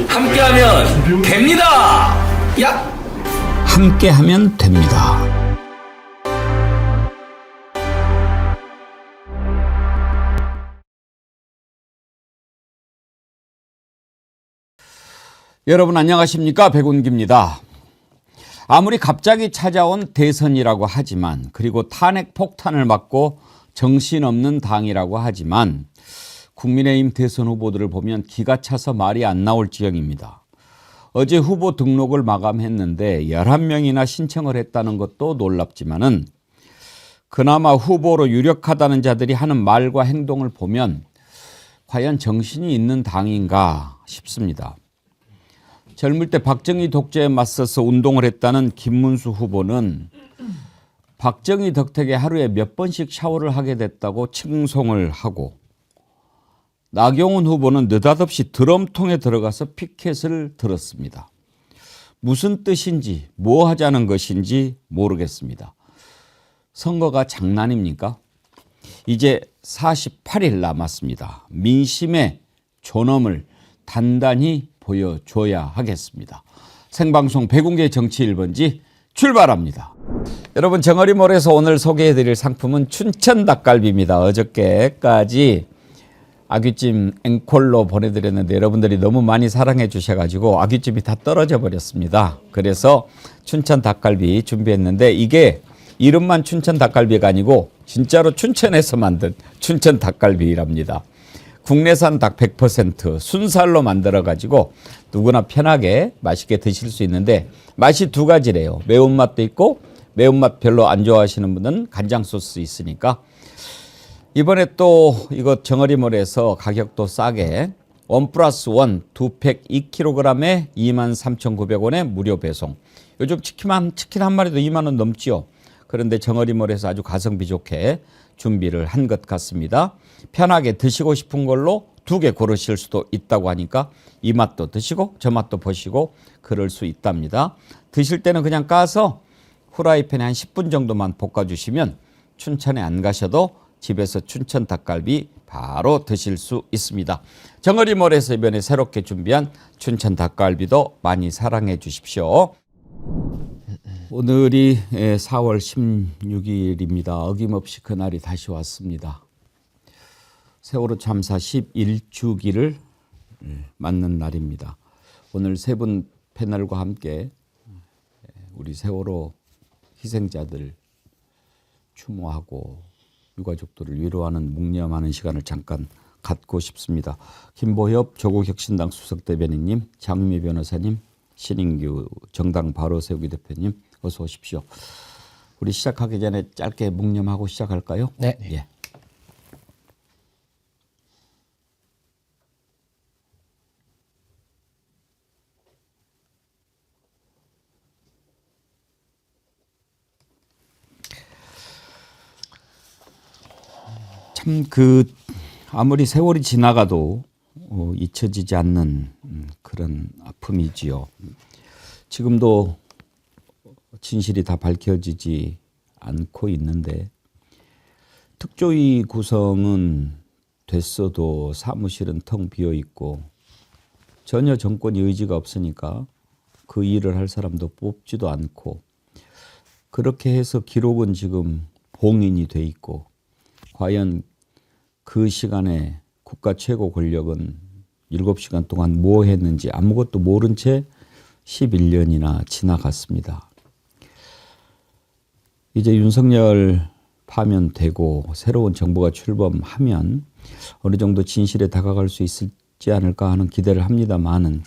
함께하면 됩니다. 야! 함께하면 됩니다. 여러분 안녕하십니까? 백운기입니다. 아무리 갑자기 찾아온 대선이라고 하지만, 그리고 탄핵 폭탄을 맞고 정신없는 당이라고 하지만, 국민의힘 대선 후보들을 보면 기가 차서 말이 안 나올 지경입니다. 어제 후보 등록을 마감했는데 11명이나 신청을 했다는 것도 놀랍지만은, 그나마 후보로 유력하다는 자들이 하는 말과 행동을 보면 과연 정신이 있는 당인가 싶습니다. 젊을 때 박정희 독재에 맞서서 운동을 했다는 김문수 후보는 박정희 덕택에 하루에 몇 번씩 샤워를 하게 됐다고 칭송을 하고, 나경원 후보는 느닷없이 드럼통에 들어가서 피켓을 들었습니다. 무슨 뜻인지, 뭐 하자는 것인지 모르겠습니다. 선거가 장난입니까? 이제 48일 남았습니다. 민심의 존엄을 단단히 보여줘야 하겠습니다. 생방송 백운계 정치 1번지 출발합니다. 여러분, 정어리몰에서 오늘 소개해드릴 상품은 춘천 닭갈비입니다. 어저께까지 아귀찜 앵콜로 보내드렸는데 여러분들이 너무 많이 사랑해 주셔가지고 아귀찜이 다 떨어져 버렸습니다. 그래서 춘천 닭갈비 준비했는데, 이게 이름만 춘천 닭갈비가 아니고 진짜로 춘천에서 만든 춘천 닭갈비랍니다. 국내산 닭 100% 순살로 만들어가지고 누구나 편하게 맛있게 드실 수 있는데, 맛이 두 가지래요. 매운맛도 있고, 매운맛 별로 안 좋아하시는 분은 간장 소스 있으니까. 이번에 또 이거 정어리몰에서 가격도 싸게 1+1 2팩 2kg에 23,900원에 무료 배송. 요즘 치킨 한 마리도 2만 원 넘지요. 그런데 정어리몰에서 아주 가성비 좋게 준비를 한 것 같습니다. 편하게 드시고 싶은 걸로 2개 고르실 수도 있다고 하니까 이 맛도 드시고 저 맛도 보시고 그럴 수 있답니다. 드실 때는 그냥 까서 후라이팬에 한 10분 정도만 볶아주시면 춘천에 안 가셔도 집에서 춘천 닭갈비 바로 드실 수 있습니다. 정어리몰에서 이번에 새롭게 준비한 춘천 닭갈비도 많이 사랑해 주십시오. 오늘이 4월 16일입니다. 어김없이 그날이 다시 왔습니다. 세월호 참사 11주기를 맞는 날입니다. 오늘 세 분 패널과 함께 우리 세월호 희생자들 추모하고 유가족들을 위로하는 묵념하는 시간을 잠깐 갖고 싶습니다. 김보협 조국혁신당 수석대변인님, 장미 변호사님, 신인규 정당 바로 세우기 대표님, 어서 오십시오. 우리 시작하기 전에 짧게 묵념하고 시작할까요? 네. 예. 참 아무리 세월이 지나가도 잊혀지지 않는 그런 아픔이지요. 지금도 진실이 다 밝혀지지 않고 있는데, 특조위 구성은 됐어도 사무실은 텅 비어 있고 전혀 정권이 의지가 없으니까 그 일을 할 사람도 뽑지도 않고, 그렇게 해서 기록은 지금 봉인이 돼 있고, 과연 그 시간에 국가 최고 권력은 7시간 동안 뭐 했는지 아무것도 모른 채 11년이나 지나갔습니다. 이제 윤석열 파면되고 새로운 정부가 출범하면 어느 정도 진실에 다가갈 수 있지 않을까 하는 기대를 합니다만은,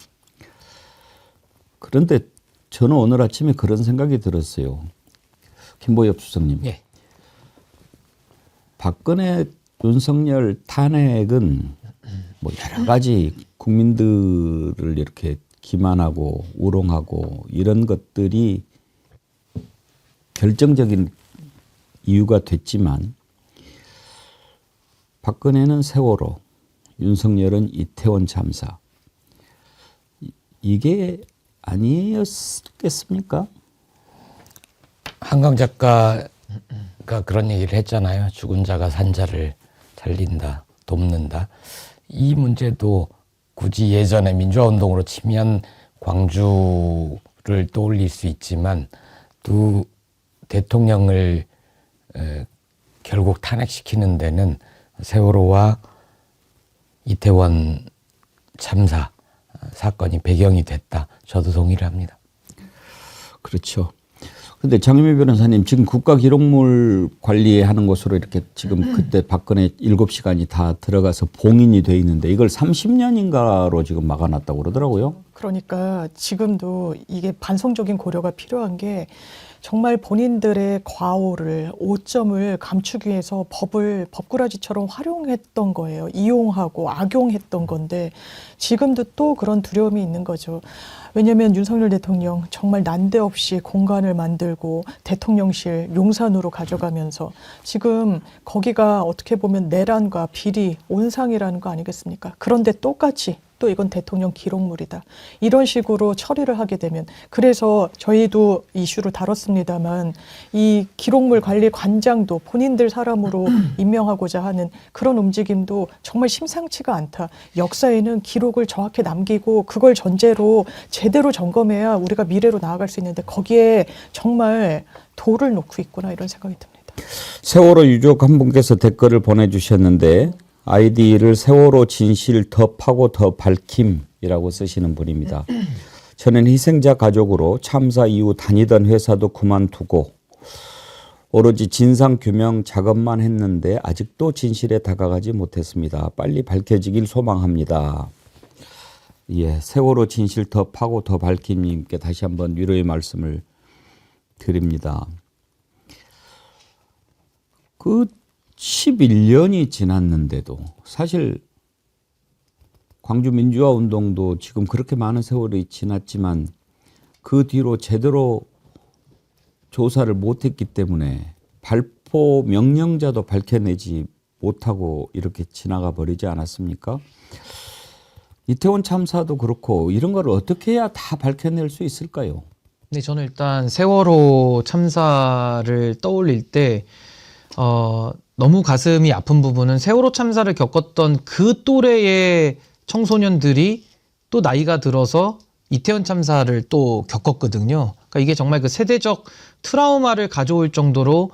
그런데 저는 오늘 아침에 그런 생각이 들었어요. 김보협 수석님. 예. 박근혜 윤석열 탄핵은 뭐 여러 가지 국민들을 이렇게 기만하고 우롱하고 이런 것들이 결정적인 이유가 됐지만, 박근혜는 세월호, 윤석열은 이태원 참사, 이게 아니었겠습니까? 한강 작가가 그런 얘기를 했잖아요. 죽은 자가 산 자를 살린다, 돕는다. 이 문제도 굳이 예전에 민주화운동으로 치면 광주를 떠올릴 수 있지만 또 대통령을 결국 탄핵시키는 데는 세월호와 이태원 참사 사건이 배경이 됐다. 저도 동의를 합니다. 그렇죠. 근데 장유미 변호사님 지금 국가기록물 관리하는 곳으로 이렇게 지금 그때 박근혜 7시간이 다 들어가서 봉인이 돼 있는데 이걸 30년인가로 지금 막아놨다고 그러더라고요. 그러니까 지금도 이게 반성적인 고려가 필요한 게 정말 본인들의 과오를 오점을 감추기 위해서 법을 법꾸라지처럼 활용했던 거예요. 이용하고 악용했던 건데 지금도 또 그런 두려움이 있는 거죠. 왜냐하면 윤석열 대통령 정말 난데없이 공간을 만들고 대통령실 용산으로 가져가면서 지금 거기가 어떻게 보면 내란과 비리 온상이라는 거 아니겠습니까? 그런데 똑같이 또 이건 대통령 기록물이다. 이런 식으로 처리를 하게 되면 그래서 저희도 이슈를 다뤘습니다만 이 기록물 관리 관장도 본인들 사람으로 임명하고자 하는 그런 움직임도 정말 심상치가 않다. 역사에는 기록을 정확히 남기고 그걸 전제로 제대로 점검해야 우리가 미래로 나아갈 수 있는데 거기에 정말 도를 놓고 있구나 이런 생각이 듭니다. 세월호 유족 한 분께서 댓글을 보내주셨는데 아이디를 세월호 진실 더 파고 더 밝힘이라고 쓰시는 분입니다. 저는 희생자 가족으로 참사 이후 다니던 회사도 그만두고 오로지 진상규명 작업만 했는데 아직도 진실에 다가가지 못했습니다. 빨리 밝혀지길 소망합니다. 예, 세월호 진실 더 파고 더 밝힘님께 다시 한번 위로의 말씀을 드립니다. 그 11년이 지났는데도 사실 광주 민주화 운동도 지금 그렇게 많은 세월이 지났지만 그 뒤로 제대로 조사를 못했기 때문에 발포 명령자도 밝혀내지 못하고 이렇게 지나가 버리지 않았습니까? 이태원 참사도 그렇고 이런 걸 어떻게 해야 다 밝혀낼 수 있을까요? 네, 저는 일단 세월호 참사를 떠올릴 때 너무 가슴이 아픈 부분은 세월호 참사를 겪었던 그 또래의 청소년들이 또 나이가 들어서 이태원 참사를 또 겪었거든요. 그러니까 이게 정말 그 세대적 트라우마를 가져올 정도로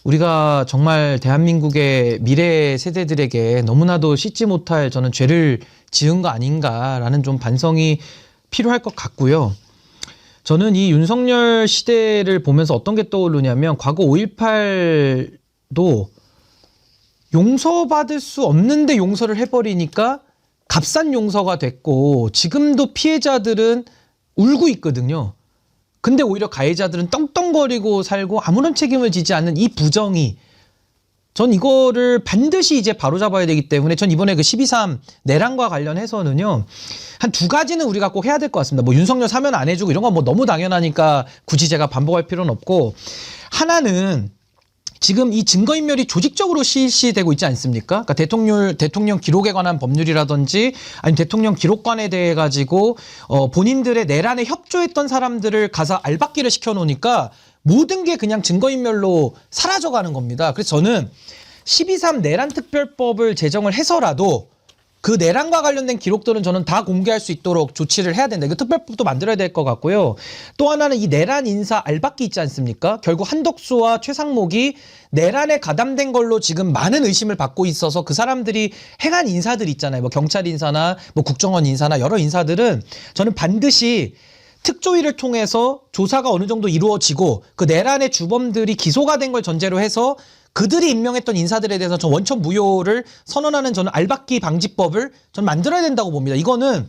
우리가 정말 대한민국의 미래 세대들에게 너무나도 씻지 못할 저는 죄를 지은 거 아닌가라는 좀 반성이 필요할 것 같고요. 저는 이 윤석열 시대를 보면서 어떤 게 떠오르냐면 과거 5.18도 용서받을 수 없는데 용서를 해버리니까 값싼 용서가 됐고 지금도 피해자들은 울고 있거든요. 근데 오히려 가해자들은 떵떵거리고 살고 아무런 책임을 지지 않는 이 부정이 전 이거를 반드시 이제 바로잡아야 되기 때문에 전 이번에 그 12.3 내란과 관련해서는요. 한 두 가지는 우리가 꼭 해야 될 것 같습니다. 뭐 윤석열 사면 안 해주고 이런 건 뭐 너무 당연하니까 굳이 제가 반복할 필요는 없고 하나는 지금 이 증거인멸이 조직적으로 실시되고 있지 않습니까? 그러니까 대통령 기록에 관한 법률이라든지 아니면 대통령 기록관에 대해 가지고 본인들의 내란에 협조했던 사람들을 가서 알박기를 시켜놓으니까 모든 게 그냥 증거인멸로 사라져가는 겁니다. 그래서 저는 12.3 내란특별법을 제정을 해서라도 그 내란과 관련된 기록들은 저는 다 공개할 수 있도록 조치를 해야 된다. 이거 특별법도 만들어야 될 것 같고요. 또 하나는 이 내란 인사 알박기 있지 않습니까? 결국 한덕수와 최상목이 내란에 가담된 걸로 지금 많은 의심을 받고 있어서 그 사람들이 행한 인사들 있잖아요. 뭐 경찰 인사나 뭐 국정원 인사나 여러 인사들은 저는 반드시 특조위를 통해서 조사가 어느 정도 이루어지고 그 내란의 주범들이 기소가 된 걸 전제로 해서 그들이 임명했던 인사들에 대해서 전 원천 무효를 선언하는 저는 알박기 방지법을 전 만들어야 된다고 봅니다. 이거는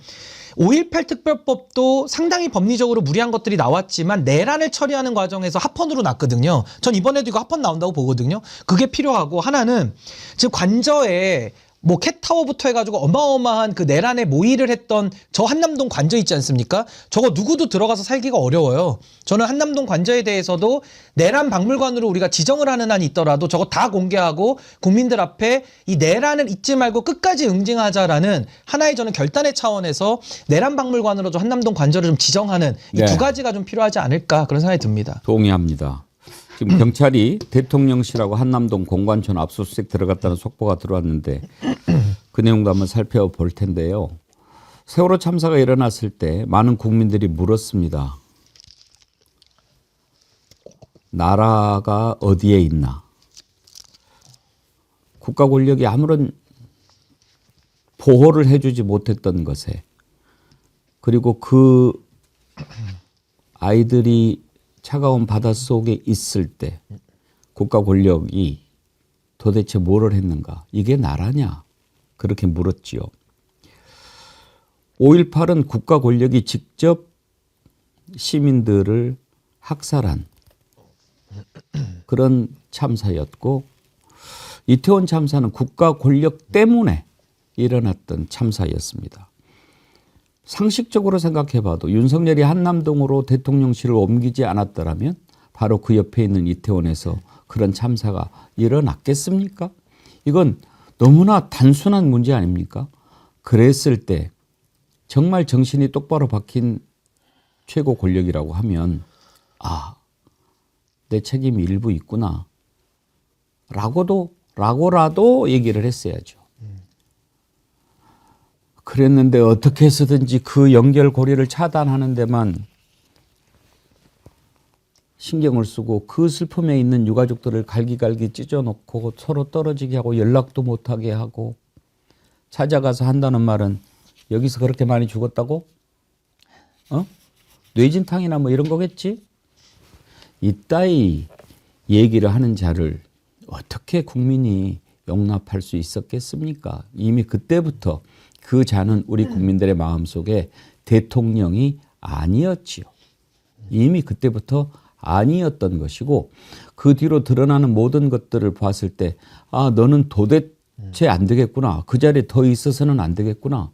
5.18 특별법도 상당히 법리적으로 무리한 것들이 나왔지만 내란을 처리하는 과정에서 합헌으로 났거든요. 전 이번에도 이거 합헌 나온다고 보거든요. 그게 필요하고 하나는 지금 관저에 뭐 캣타워부터 해가지고 어마어마한 그 내란에 모의를 했던 저 한남동 관저 있지 않습니까? 저거 누구도 들어가서 살기가 어려워요. 저는 한남동 관저에 대해서도 내란 박물관으로 우리가 지정을 하는 한이 있더라도 저거 다 공개하고 국민들 앞에 이 내란을 잊지 말고 끝까지 응징하자라는 하나의 저는 결단의 차원에서 내란 박물관으로 저 한남동 관저를 좀 지정하는 이 두 가지가 좀 필요하지 않을까 그런 생각이 듭니다. 동의합니다. 지금 경찰이 대통령실하고 한남동 공관촌 압수수색 들어갔다는 속보가 들어왔는데 그 내용도 한번 살펴볼 텐데요. 세월호 참사가 일어났을 때 많은 국민들이 물었습니다. 나라가 어디에 있나? 국가 권력이 아무런 보호를 해주지 못했던 것에, 그리고 그 아이들이 차가운 바닷속에 있을 때 국가 권력이 도대체 뭐를 했는가? 이게 나라냐? 그렇게 물었지요. 5.18은 국가 권력이 직접 시민들을 학살한 그런 참사였고, 이태원 참사는 국가 권력 때문에 일어났던 참사였습니다. 상식적으로 생각해 봐도 윤석열이 한남동으로 대통령실을 옮기지 않았더라면 바로 그 옆에 있는 이태원에서 그런 참사가 일어났겠습니까? 이건 너무나 단순한 문제 아닙니까? 그랬을 때 정말 정신이 똑바로 박힌 최고 권력이라고 하면 내 책임이 일부 있구나 라고라도 얘기를 했어야죠. 그랬는데 어떻게 해서든지 그 연결고리를 차단하는 데만 신경을 쓰고 그 슬픔에 있는 유가족들을 갈기갈기 찢어놓고 서로 떨어지게 하고 연락도 못하게 하고, 찾아가서 한다는 말은 여기서 그렇게 많이 죽었다고? 뇌진탕이나 뭐 이런 거겠지? 이따위 얘기를 하는 자를 어떻게 국민이 용납할 수 있었겠습니까? 이미 그때부터 그 자는 우리 국민들의 마음속에 대통령이 아니었지요. 이미 그때부터 아니었던 것이고, 그 뒤로 드러나는 모든 것들을 봤을 때 너는 도대체 안 되겠구나. 그 자리에 더 있어서는 안 되겠구나.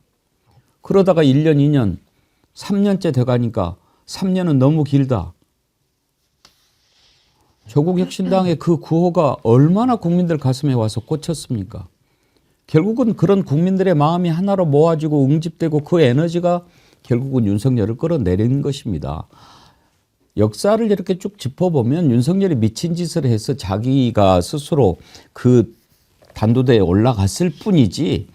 그러다가 1년, 2년, 3년째 돼가니까 3년은 너무 길다. 조국혁신당의 그 구호가 얼마나 국민들 가슴에 와서 꽂혔습니까? 결국은 그런 국민들의 마음이 하나로 모아지고 응집되고 그 에너지가 결국은 윤석열을 끌어내리는 것입니다. 역사를 이렇게 쭉 짚어보면 윤석열이 미친 짓을 해서 자기가 스스로 그 단도대에 올라갔을 뿐이지,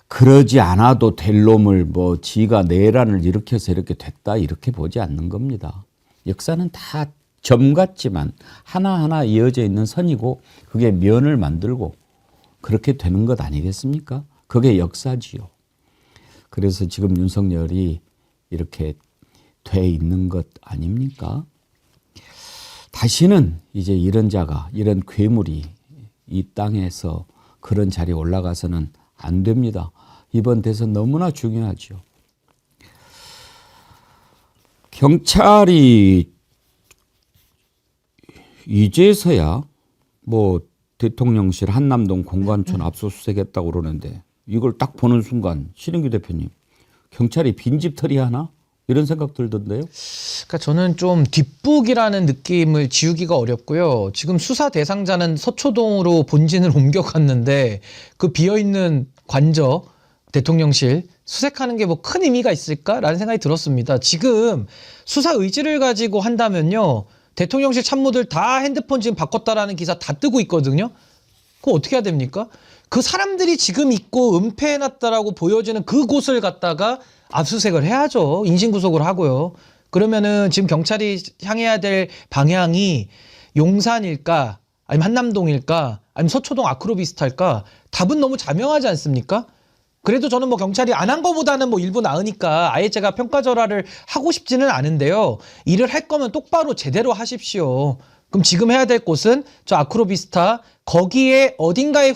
그러지 않아도 될 놈을 뭐 지가 내란을 일으켜서 이렇게 됐다 이렇게 보지 않는 겁니다. 역사는 다 점 같지만 하나하나 이어져 있는 선이고, 그게 면을 만들고 그렇게 되는 것 아니겠습니까? 그게 역사지요. 그래서 지금 윤석열이 이렇게 돼 있는 것 아닙니까? 다시는 이제 이런 자가, 이런 괴물이 이 땅에서 그런 자리에 올라가서는 안 됩니다. 이번 대선 너무나 중요하죠. 경찰이 이제서야 뭐 대통령실 한남동 공관촌 압수수색했다고 그러는데, 이걸 딱 보는 순간 신인규 대표님, 경찰이 빈집털이 하나? 이런 생각 들던데요. 그러니까 저는 좀 뒷북이라는 느낌을 지우기가 어렵고요. 지금 수사 대상자는 서초동으로 본진을 옮겨갔는데 그 비어있는 관저 대통령실 수색하는 게 뭐 큰 의미가 있을까라는 생각이 들었습니다. 지금 수사 의지를 가지고 한다면요, 대통령실 참모들 다 핸드폰 지금 바꿨다라는 기사 다 뜨고 있거든요. 그거 어떻게 해야 됩니까? 그 사람들이 지금 있고 은폐해놨다라고 보여지는 그곳을 갖다가 압수수색을 해야죠. 인신구속을 하고요. 그러면은 지금 경찰이 향해야 될 방향이 용산일까, 아니면 한남동일까, 아니면 서초동 아크로비스타일까? 답은 너무 자명하지 않습니까? 그래도 저는 뭐 경찰이 안 한 거보다는 뭐 일부 나으니까 아예 제가 평가절하를 하고 싶지는 않은데요. 일을 할 거면 똑바로 제대로 하십시오. 그럼 지금 해야 될 곳은 저 아크로비스타, 거기에 어딘가에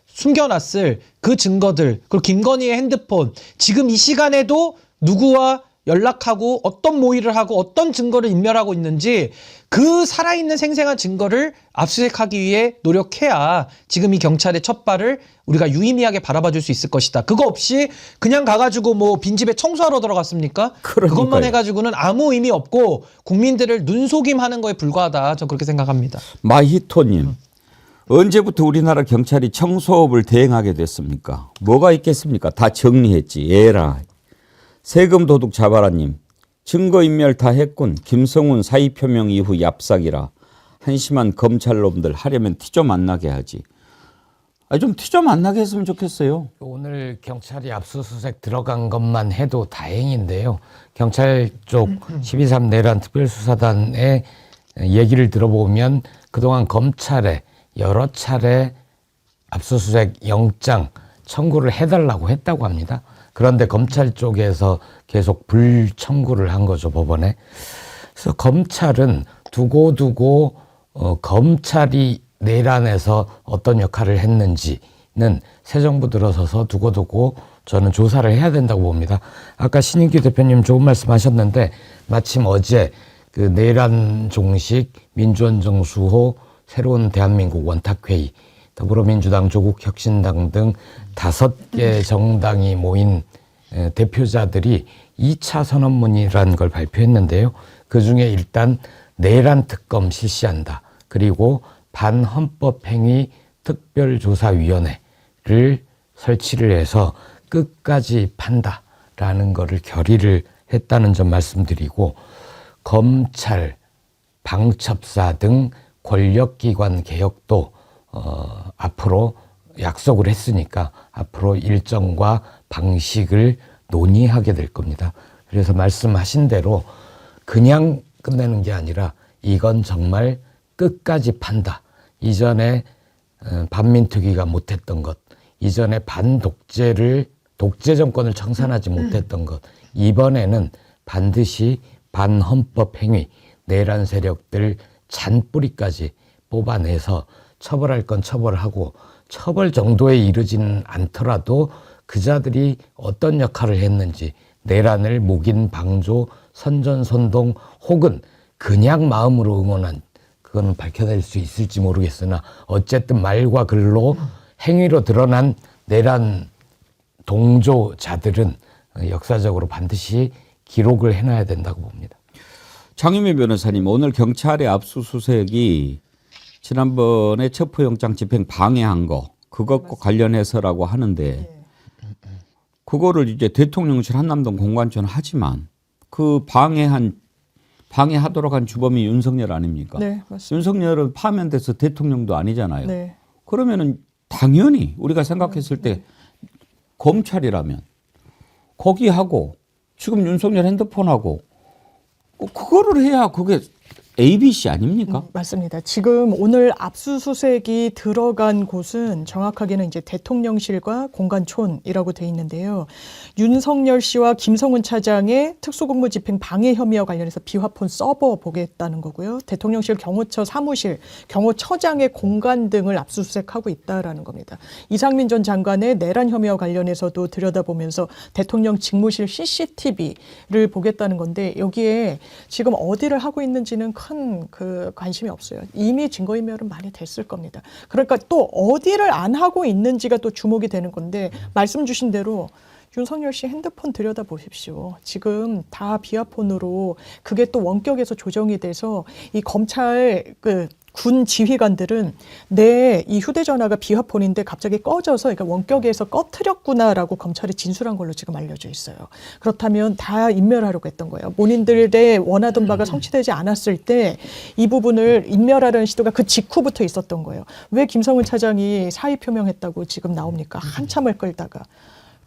숨겨놨을 그 증거들, 그리고 김건희의 핸드폰, 지금 이 시간에도 누구와 연락하고 어떤 모의를 하고 어떤 증거를 인멸하고 있는지 그 살아있는 생생한 증거를 압수수색하기 위해 노력해야 지금 이 경찰의 첫 발을 우리가 유의미하게 바라봐줄 수 있을 것이다. 그거 없이 그냥 가가지고 뭐 빈집에 청소하러 들어갔습니까? 그러니까요. 그것만 해가지고는 아무 의미 없고 국민들을 눈속임하는 거에 불과하다. 저 그렇게 생각합니다. 마히토님, 언제부터 우리나라 경찰이 청소업을 대행하게 됐습니까? 뭐가 있겠습니까? 다 정리했지. 에라. 세금 도둑 잡아라님, 증거인멸 다 했군. 김성훈 사의 표명 이후 얍삭이라. 한심한 검찰놈들 하려면 티 좀 안 나게 하지. 좀 티 좀 안 나게 했으면 좋겠어요. 오늘 경찰이 압수수색 들어간 것만 해도 다행인데요. 경찰 쪽 12.3 내란 특별수사단의 얘기를 들어보면 그동안 검찰에 여러 차례 압수수색 영장 청구를 해달라고 했다고 합니다. 그런데 검찰 쪽에서 계속 불청구를 한 거죠, 법원에. 그래서 검찰은 두고두고 검찰이 내란에서 어떤 역할을 했는지는 새 정부 들어서서 두고두고 저는 조사를 해야 된다고 봅니다. 아까 신인규 대표님 좋은 말씀 하셨는데 마침 어제 그 내란 종식 민주헌정수호 새로운 대한민국 원탁회의 더불어민주당 조국혁신당 등 5개 정당이 모인 대표자들이 2차 선언문이라는 걸 발표했는데요. 그중에 일단 내란 특검 실시한다. 그리고 반헌법행위 특별조사위원회를 설치를 해서 끝까지 판다라는 거를 결의를 했다는 점 말씀드리고 검찰, 방첩사 등 권력기관 개혁도 앞으로 약속을 했으니까 앞으로 일정과 방식을 논의하게 될 겁니다. 그래서 말씀하신 대로 그냥 끝내는 게 아니라 이건 정말 끝까지 판다. 이전에 반민특위가 못했던 것, 이전에 독재 정권을 청산하지 못했던 것, 이번에는 반드시 반헌법 행위, 내란 세력들 잔뿌리까지 뽑아내서 처벌할 건 처벌하고 처벌 정도에 이르지는 않더라도 그자들이 어떤 역할을 했는지 내란을 묵인, 방조, 선전선동 혹은 그냥 마음으로 응원한 그건 밝혀낼 수 있을지 모르겠으나 어쨌든 말과 글로 행위로 드러난 내란 동조자들은 역사적으로 반드시 기록을 해놔야 된다고 봅니다. 장유미 변호사님, 오늘 경찰의 압수수색이 지난번에 체포영장 집행 방해한 거 그것과 관련해서라고 하는데 그거를 이제 대통령실 한남동 공관처는 하지만 그 방해하도록 한 주범이 윤석열 아닙니까? 네, 맞습니다. 윤석열은 파면돼서 대통령도 아니잖아요. 네. 그러면은 당연히 우리가 생각했을 때 검찰이라면 거기하고 지금 윤석열 핸드폰하고 그거를 해야 그게 ABC 아닙니까? 맞습니다. 지금 오늘 압수수색이 들어간 곳은 정확하게는 이제 대통령실과 공관촌이라고 돼 있는데요. 윤석열 씨와 김성훈 차장의 특수공무집행 방해 혐의와 관련해서 비화폰 서버 보겠다는 거고요. 대통령실 경호처 사무실, 경호처장의 공간 등을 압수수색하고 있다라는 겁니다. 이상민 전 장관의 내란 혐의와 관련해서도 들여다보면서 대통령 직무실 CCTV를 보겠다는 건데 여기에 지금 어디를 하고 있는지는 큰 그 관심이 없어요. 이미 증거인멸은 많이 됐을 겁니다. 그러니까 또 어디를 안 하고 있는지가 또 주목이 되는 건데 말씀 주신 대로 윤석열 씨 핸드폰 들여다 보십시오. 지금 다 비화폰으로 그게 또 원격에서 조정이 돼서 이 검찰 군 지휘관들은 내 이 휴대전화가 비화폰인데 갑자기 꺼져서 그러니까 원격에서 꺼트렸구나라고 검찰이 진술한 걸로 지금 알려져 있어요. 그렇다면 다 인멸하려고 했던 거예요. 본인들의 원하던 바가 성취되지 않았을 때 이 부분을 인멸하려는 시도가 그 직후부터 있었던 거예요. 왜 김성훈 차장이 사의 표명했다고 지금 나옵니까? 한참을 끌다가.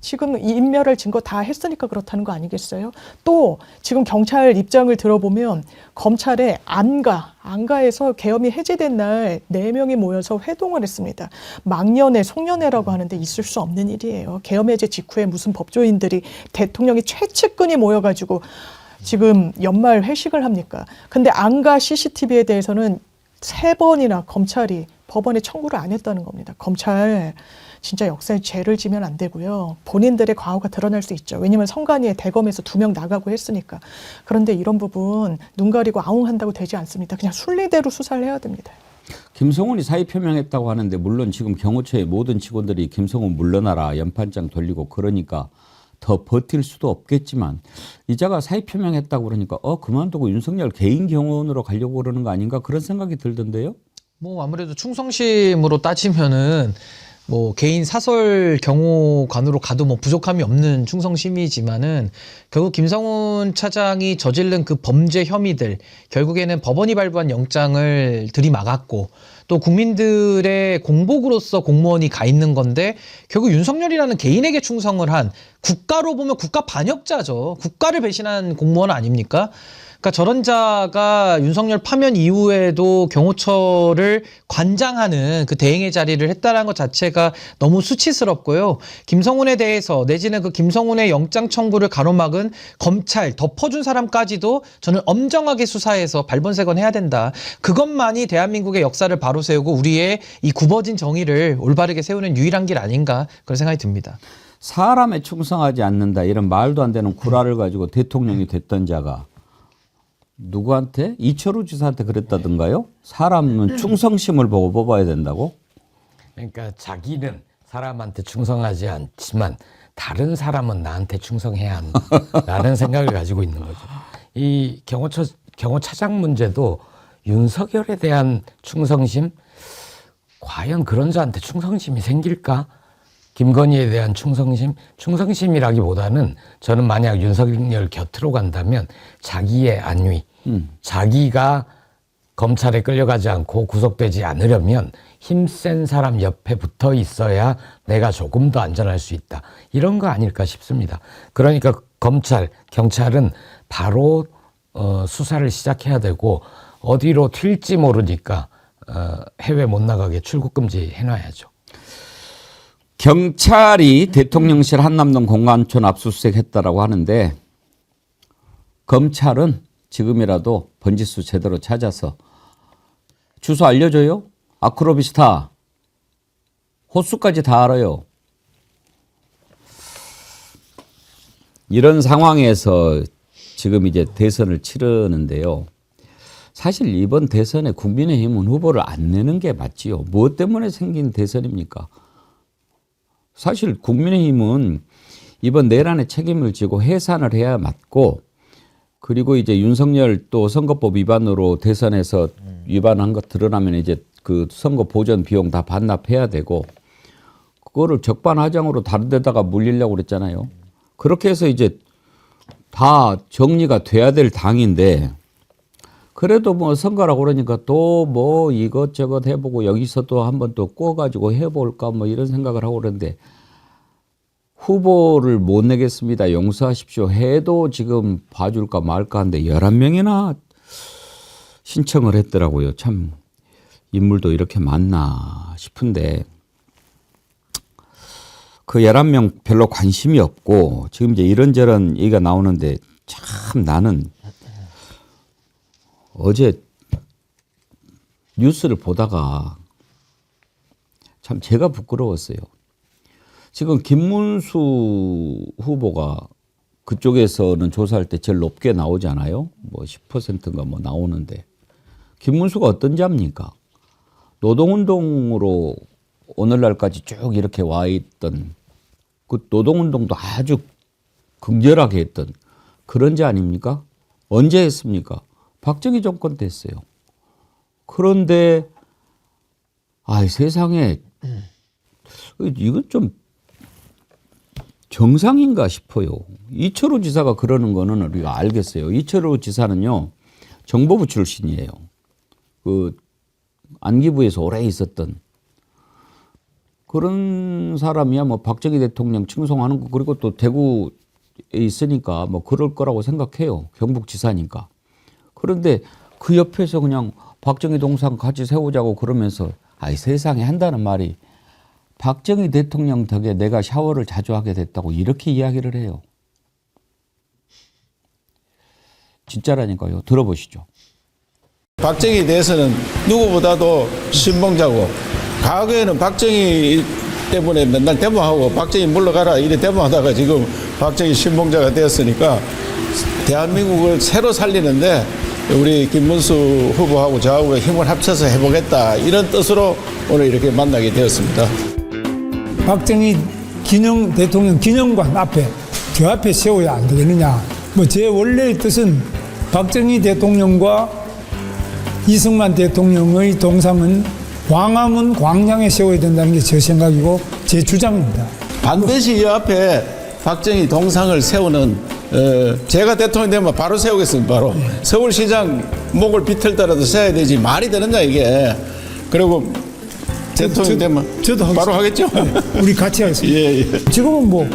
지금 이 인멸할 증거 다 했으니까 그렇다는 거 아니겠어요? 또 지금 경찰 입장을 들어보면 검찰의 안가에서 계엄이 해제된 날 4명이 모여서 회동을 했습니다. 망년회, 송년회라고 하는데 있을 수 없는 일이에요. 계엄 해제 직후에 무슨 법조인들이 대통령이 최측근이 모여가지고 지금 연말 회식을 합니까? 근데 안가 CCTV에 대해서는 3번이나 검찰이 법원에 청구를 안 했다는 겁니다. 검찰 진짜 역사에 죄를 지면 안 되고요. 본인들의 과오가 드러날 수 있죠. 왜냐하면 선관위에 대검에서 2명 나가고 했으니까. 그런데 이런 부분 눈 가리고 아웅한다고 되지 않습니다. 그냥 순리대로 수사를 해야 됩니다. 김성훈이 사의 표명했다고 하는데 물론 지금 경호처의 모든 직원들이 김성훈 물러나라 연판장 돌리고 그러니까 더 버틸 수도 없겠지만 이자가 사의 표명했다고 그러니까 그만두고 윤석열 개인 경호원으로 가려고 그러는 거 아닌가 그런 생각이 들던데요. 뭐 아무래도 충성심으로 따지면은 뭐 개인 사설 경호관으로 가도 뭐 부족함이 없는 충성심이지만은 결국 김성훈 차장이 저지른 그 범죄 혐의들 결국에는 법원이 발부한 영장을 들이막았고 또 국민들의 공복으로서 공무원이 가 있는 건데 결국 윤석열이라는 개인에게 충성을 한 국가로 보면 국가 반역자죠. 국가를 배신한 공무원 아닙니까? 그러니까 저런 자가 윤석열 파면 이후에도 경호처를 관장하는 그 대행의 자리를 했다는 것 자체가 너무 수치스럽고요. 김성훈에 대해서 내지는 그 김성훈의 영장 청구를 가로막은 검찰 덮어준 사람까지도 저는 엄정하게 수사해서 발본색원 해야 된다. 그것만이 대한민국의 역사를 바로 세우고 우리의 이 굽어진 정의를 올바르게 세우는 유일한 길 아닌가 그런 생각이 듭니다. 사람에 충성하지 않는다 이런 말도 안 되는 구라를 가지고 대통령이 됐던 자가 누구한테? 이철우 지사한테 그랬다던가요? 사람은 충성심을 보고 뽑아야 된다고? 그러니까 자기는 사람한테 충성하지 않지만 다른 사람은 나한테 충성해야 한다라는 생각을 가지고 있는 거죠. 이 경호차장 문제도 윤석열에 대한 충성심, 과연 그런 자한테 충성심이 생길까? 김건희에 대한 충성심이라기보다는 저는 만약 윤석열 곁으로 간다면 자기의 안위, 자기가 검찰에 끌려가지 않고 구속되지 않으려면 힘센 사람 옆에 붙어 있어야 내가 조금 더 안전할 수 있다. 이런 거 아닐까 싶습니다. 그러니까 검찰, 경찰은 바로 수사를 시작해야 되고 어디로 튈지 모르니까 해외 못 나가게 출국 금지 해놔야죠. 경찰이 대통령실 한남동 공관촌 압수수색했다라고 하는데 검찰은 지금이라도 번지수 제대로 찾아서 주소 알려줘요? 아크로비스타 호수까지 다 알아요. 이런 상황에서 지금 이제 대선을 치르는데요. 사실 이번 대선에 국민의힘은 후보를 안 내는 게 맞지요. 무엇 때문에 생긴 대선입니까? 사실 국민의힘은 이번 내란에 책임을 지고 해산을 해야 맞고 그리고 이제 윤석열 또 선거법 위반으로 대선에서 위반한 것 드러나면 이제 그 선거 보전 비용 다 반납해야 되고 그거를 적반하장으로 다른 데다가 물리려고 그랬잖아요. 그렇게 해서 이제 다 정리가 돼야 될 당인데 그래도 뭐 선거라고 그러니까 또 뭐 이것저것 해보고 여기서 또 한번 또 꼬가지고 해볼까 뭐 이런 생각을 하고 그러는데 후보를 못 내겠습니다. 용서하십시오. 해도 지금 봐줄까 말까 하는데 11명이나 신청을 했더라고요. 참 인물도 이렇게 많나 싶은데 그 11명 별로 관심이 없고 지금 이제 이런저런 얘기가 나오는데 참 나는 어제 뉴스를 보다가 참 제가 부끄러웠어요. 지금 김문수 후보가 그쪽에서는 조사할 때 제일 높게 나오잖아요. 뭐 10%인가 뭐 나오는데 김문수가 어떤 자입니까? 노동운동으로 오늘날까지 쭉 이렇게 와 있던 그 노동운동도 아주 극렬하게 했던 그런 자 아닙니까? 언제 했습니까? 박정희 정권 때 했어요. 그런데 세상에 이건 좀 정상인가 싶어요. 이철우 지사가 그러는 거는 우리가 알겠어요. 이철우 지사는요 정보부 출신이에요. 그 안기부에서 오래 있었던 그런 사람이야 뭐 박정희 대통령 칭송하는 거 그리고 또 대구에 있으니까 뭐 그럴 거라고 생각해요. 경북지사니까. 그런데 그 옆에서 그냥 박정희 동상 같이 세우자고 그러면서 세상에 한다는 말이 박정희 대통령 덕에 내가 샤워를 자주 하게 됐다고 이렇게 이야기를 해요. 진짜라니까요. 들어보시죠. 박정희에 대해서는 누구보다도 신봉자고 과거에는 박정희 때문에 맨날 데모하고 박정희 물러가라 이래 데모하다가 지금 박정희 신봉자가 되었으니까 대한민국을 새로 살리는데 우리 김문수 후보하고 저하고 힘을 합쳐서 해보겠다 이런 뜻으로 오늘 이렇게 만나게 되었습니다. 박정희 기념 대통령 기념관 앞에 저 앞에 세워야 안 되겠느냐. 뭐 제 원래의 뜻은 박정희 대통령과 이승만 대통령의 동상은 광화문 광장에 세워야 된다는 게 제 생각이고 제 주장입니다. 반드시 이 앞에 박정희 동상을 세우는 제가 대통령 되면 바로 세우겠습니다. 바로 서울시장 목을 비틀더라도 세워야 되지 말이 되느냐 이게. 그리고 대통령 되면 저도 바로 하겠죠. 우리 같이 하겠습니다. 예, 예. 지금은 뭐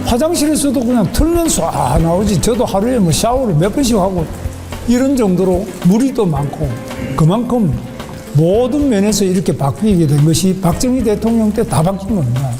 화장실에서도 그냥 틀면 쏴 나오지. 저도 하루에 뭐 샤워를 몇 번씩 하고 이런 정도로 물이 또 많고 그만큼 모든 면에서 이렇게 바뀌게 된 것이 박정희 대통령 때 다 바뀐 겁니다.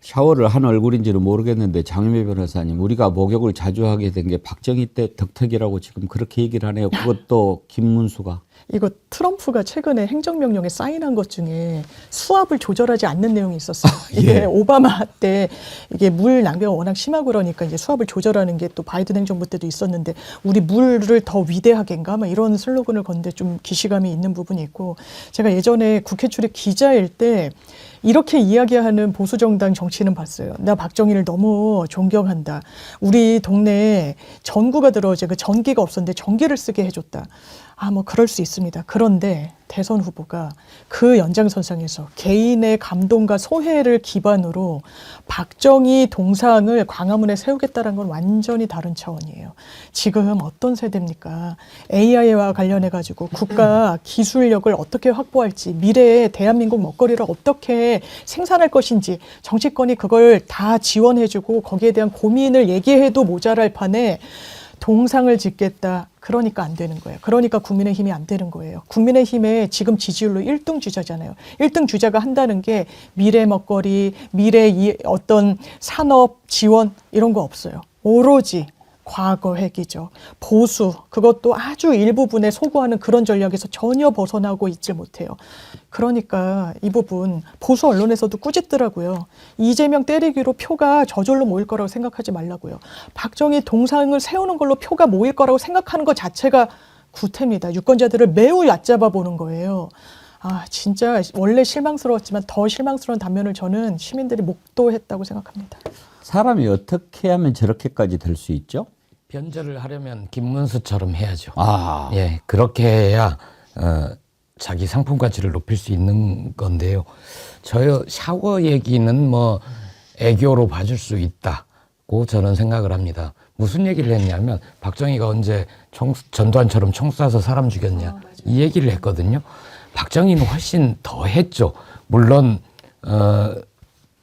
샤워를 한 얼굴인지는 모르겠는데 장윤배 변호사님, 우리가 목욕을 자주 하게 된 게 박정희 때 덕택이라고 지금 그렇게 얘기를 하네요. 그것도 김문수가. 이거 트럼프가 최근에 행정명령에 사인한 것 중에 수압을 조절하지 않는 내용이 있었어요. 이게 예. 오바마 때 이게 물 낭비가 워낙 심하고 그러니까 이제 수압을 조절하는 게 또 바이든 행정부 때도 있었는데 우리 물을 더 위대하게인가 막 이런 슬로건을 건데 좀 기시감이 있는 부분이 있고 제가 예전에 국회 출입 기자일 때 이렇게 이야기하는 보수정당 정치인은 봤어요. 나 박정희를 너무 존경한다. 우리 동네에 전구가 들어오지 그 전기가 없었는데 전기를 쓰게 해줬다. 아, 뭐 그럴 수 있습니다. 그런데 대선 후보가 그 연장선상에서 개인의 감동과 소회를 기반으로 박정희 동상을 광화문에 세우겠다는 건 완전히 다른 차원이에요. 지금 어떤 세대입니까? AI와 관련해 가지고 국가 기술력을 어떻게 확보할지, 미래의 대한민국 먹거리를 어떻게 생산할 것인지 정치권이 그걸 다 지원해주고 거기에 대한 고민을 얘기해도 모자랄 판에 동상을 짓겠다. 그러니까 안 되는 거예요. 그러니까 국민의힘이 안 되는 거예요. 국민의힘의 지금 지지율로 1등 주자잖아요. 1등 주자가 한다는 게 미래 먹거리, 미래 어떤 산업 지원 이런 거 없어요. 오로지 과거 회기죠. 보수, 그것도 아주 일부분에 소구하는 그런 전략에서 전혀 벗어나고 있지 못해요. 그러니까 이 부분 보수 언론에서도 꾸짖더라고요. 이재명 때리기로 표가 저절로 모일 거라고 생각하지 말라고요. 박정희 동상을 세우는 걸로 표가 모일 거라고 생각하는 것 자체가 구태입니다. 유권자들을 매우 얕잡아 보는 거예요. 아, 진짜 원래 실망스러웠지만 더 실망스러운 단면을 저는 시민들이 목도했다고 생각합니다. 사람이 어떻게 하면 저렇게까지 될 수 있죠? 변절을 하려면 김문수처럼 해야죠. 아, 예, 그렇게 해야 자기 상품 가치를 높일 수 있는 건데요. 저 샤워 얘기는 뭐 애교로 봐줄 수 있다고 저는 생각을 합니다. 무슨 얘기를 했냐면 박정희가 언제 전두환처럼 총 쏴서 사람 죽였냐 이 얘기를 했거든요. 박정희는 훨씬 더 했죠. 물론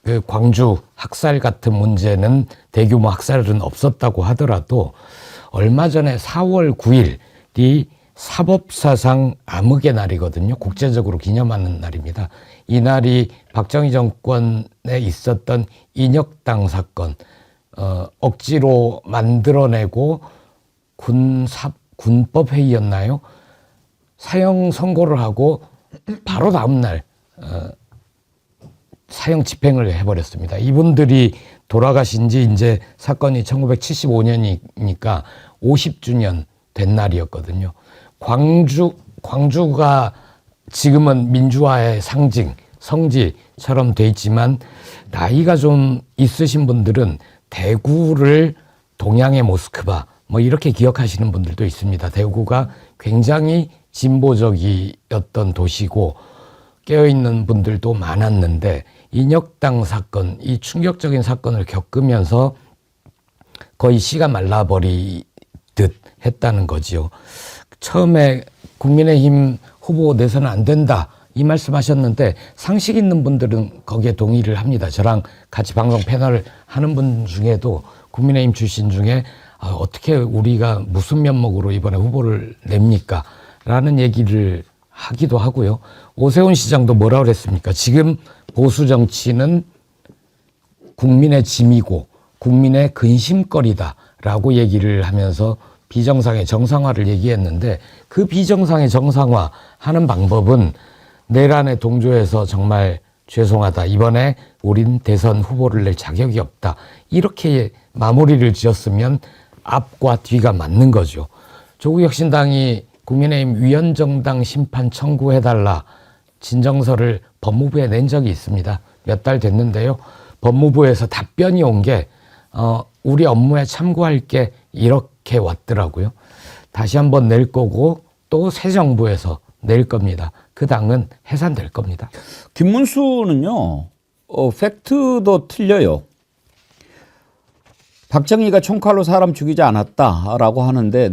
그 광주 학살 같은 문제는 대규모 학살은 없었다고 하더라도 얼마 전에 4월 9일이 사법사상 암흑의 날이거든요. 국제적으로 기념하는 날입니다. 이 날이 박정희 정권에 있었던 인혁당 사건, 억지로 만들어내고 군법 회의였나요? 사형 선고를 하고 바로 다음 날 사형 집행을 해버렸습니다. 이분들이 돌아가신 지 이제 사건이 1975년이니까 50주년 된 날이었거든요. 광주가 지금은 민주화의 상징, 성지처럼 돼 있지만 나이가 좀 있으신 분들은 대구를 동양의 모스크바 뭐 이렇게 기억하시는 분들도 있습니다. 대구가 굉장히 진보적이었던 도시고 깨어있는 분들도 많았는데 인혁당 사건, 이 충격적인 사건을 겪으면서 거의 씨가 말라버리듯 했다는 거지요. 처음에 국민의힘 후보 내서는 안 된다 이 말씀하셨는데 상식 있는 분들은 거기에 동의를 합니다. 저랑 같이 방송 패널을 하는 분 중에도 국민의힘 출신 중에 어떻게 우리가 무슨 면목으로 이번에 후보를 냅니까? 라는 얘기를 하기도 하고요. 오세훈 시장도 뭐라 그랬습니까? 지금 보수 정치는 국민의 짐이고 국민의 근심거리다라고 얘기를 하면서 비정상의 정상화를 얘기했는데 그 비정상의 정상화 하는 방법은 내란에 동조해서 정말 죄송하다. 이번에 우린 대선 후보를 낼 자격이 없다. 이렇게 마무리를 지었으면 앞과 뒤가 맞는 거죠. 조국혁신당이 국민의힘 위헌정당 심판 청구해달라 진정서를 법무부에 낸 적이 있습니다. 몇 달 됐는데요. 법무부에서 답변이 온 게 우리 업무에 참고할게 이렇게 왔더라고요. 다시 한번 낼 거고 또 새 정부에서 낼 겁니다. 그 당은 해산될 겁니다. 김문수는요, 팩트도 틀려요. 박정희가 총칼로 사람 죽이지 않았다라고 하는데,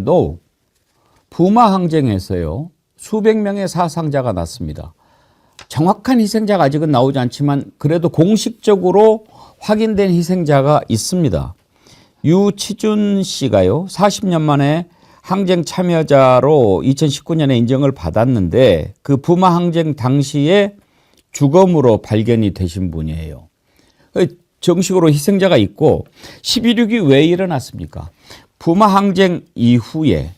부마 항쟁에서요, 수백 명의 사상자가 났습니다. 정확한 희생자가 아직은 나오지 않지만 그래도 공식적으로 확인된 희생자가 있습니다. 유치준 씨가요, 40년 만에 항쟁 참여자로 2019년에 인정을 받았는데 그 부마 항쟁 당시에 주검으로 발견이 되신 분이에요. 정식으로 희생자가 있고 11.6이 왜 일어났습니까? 부마 항쟁 이후에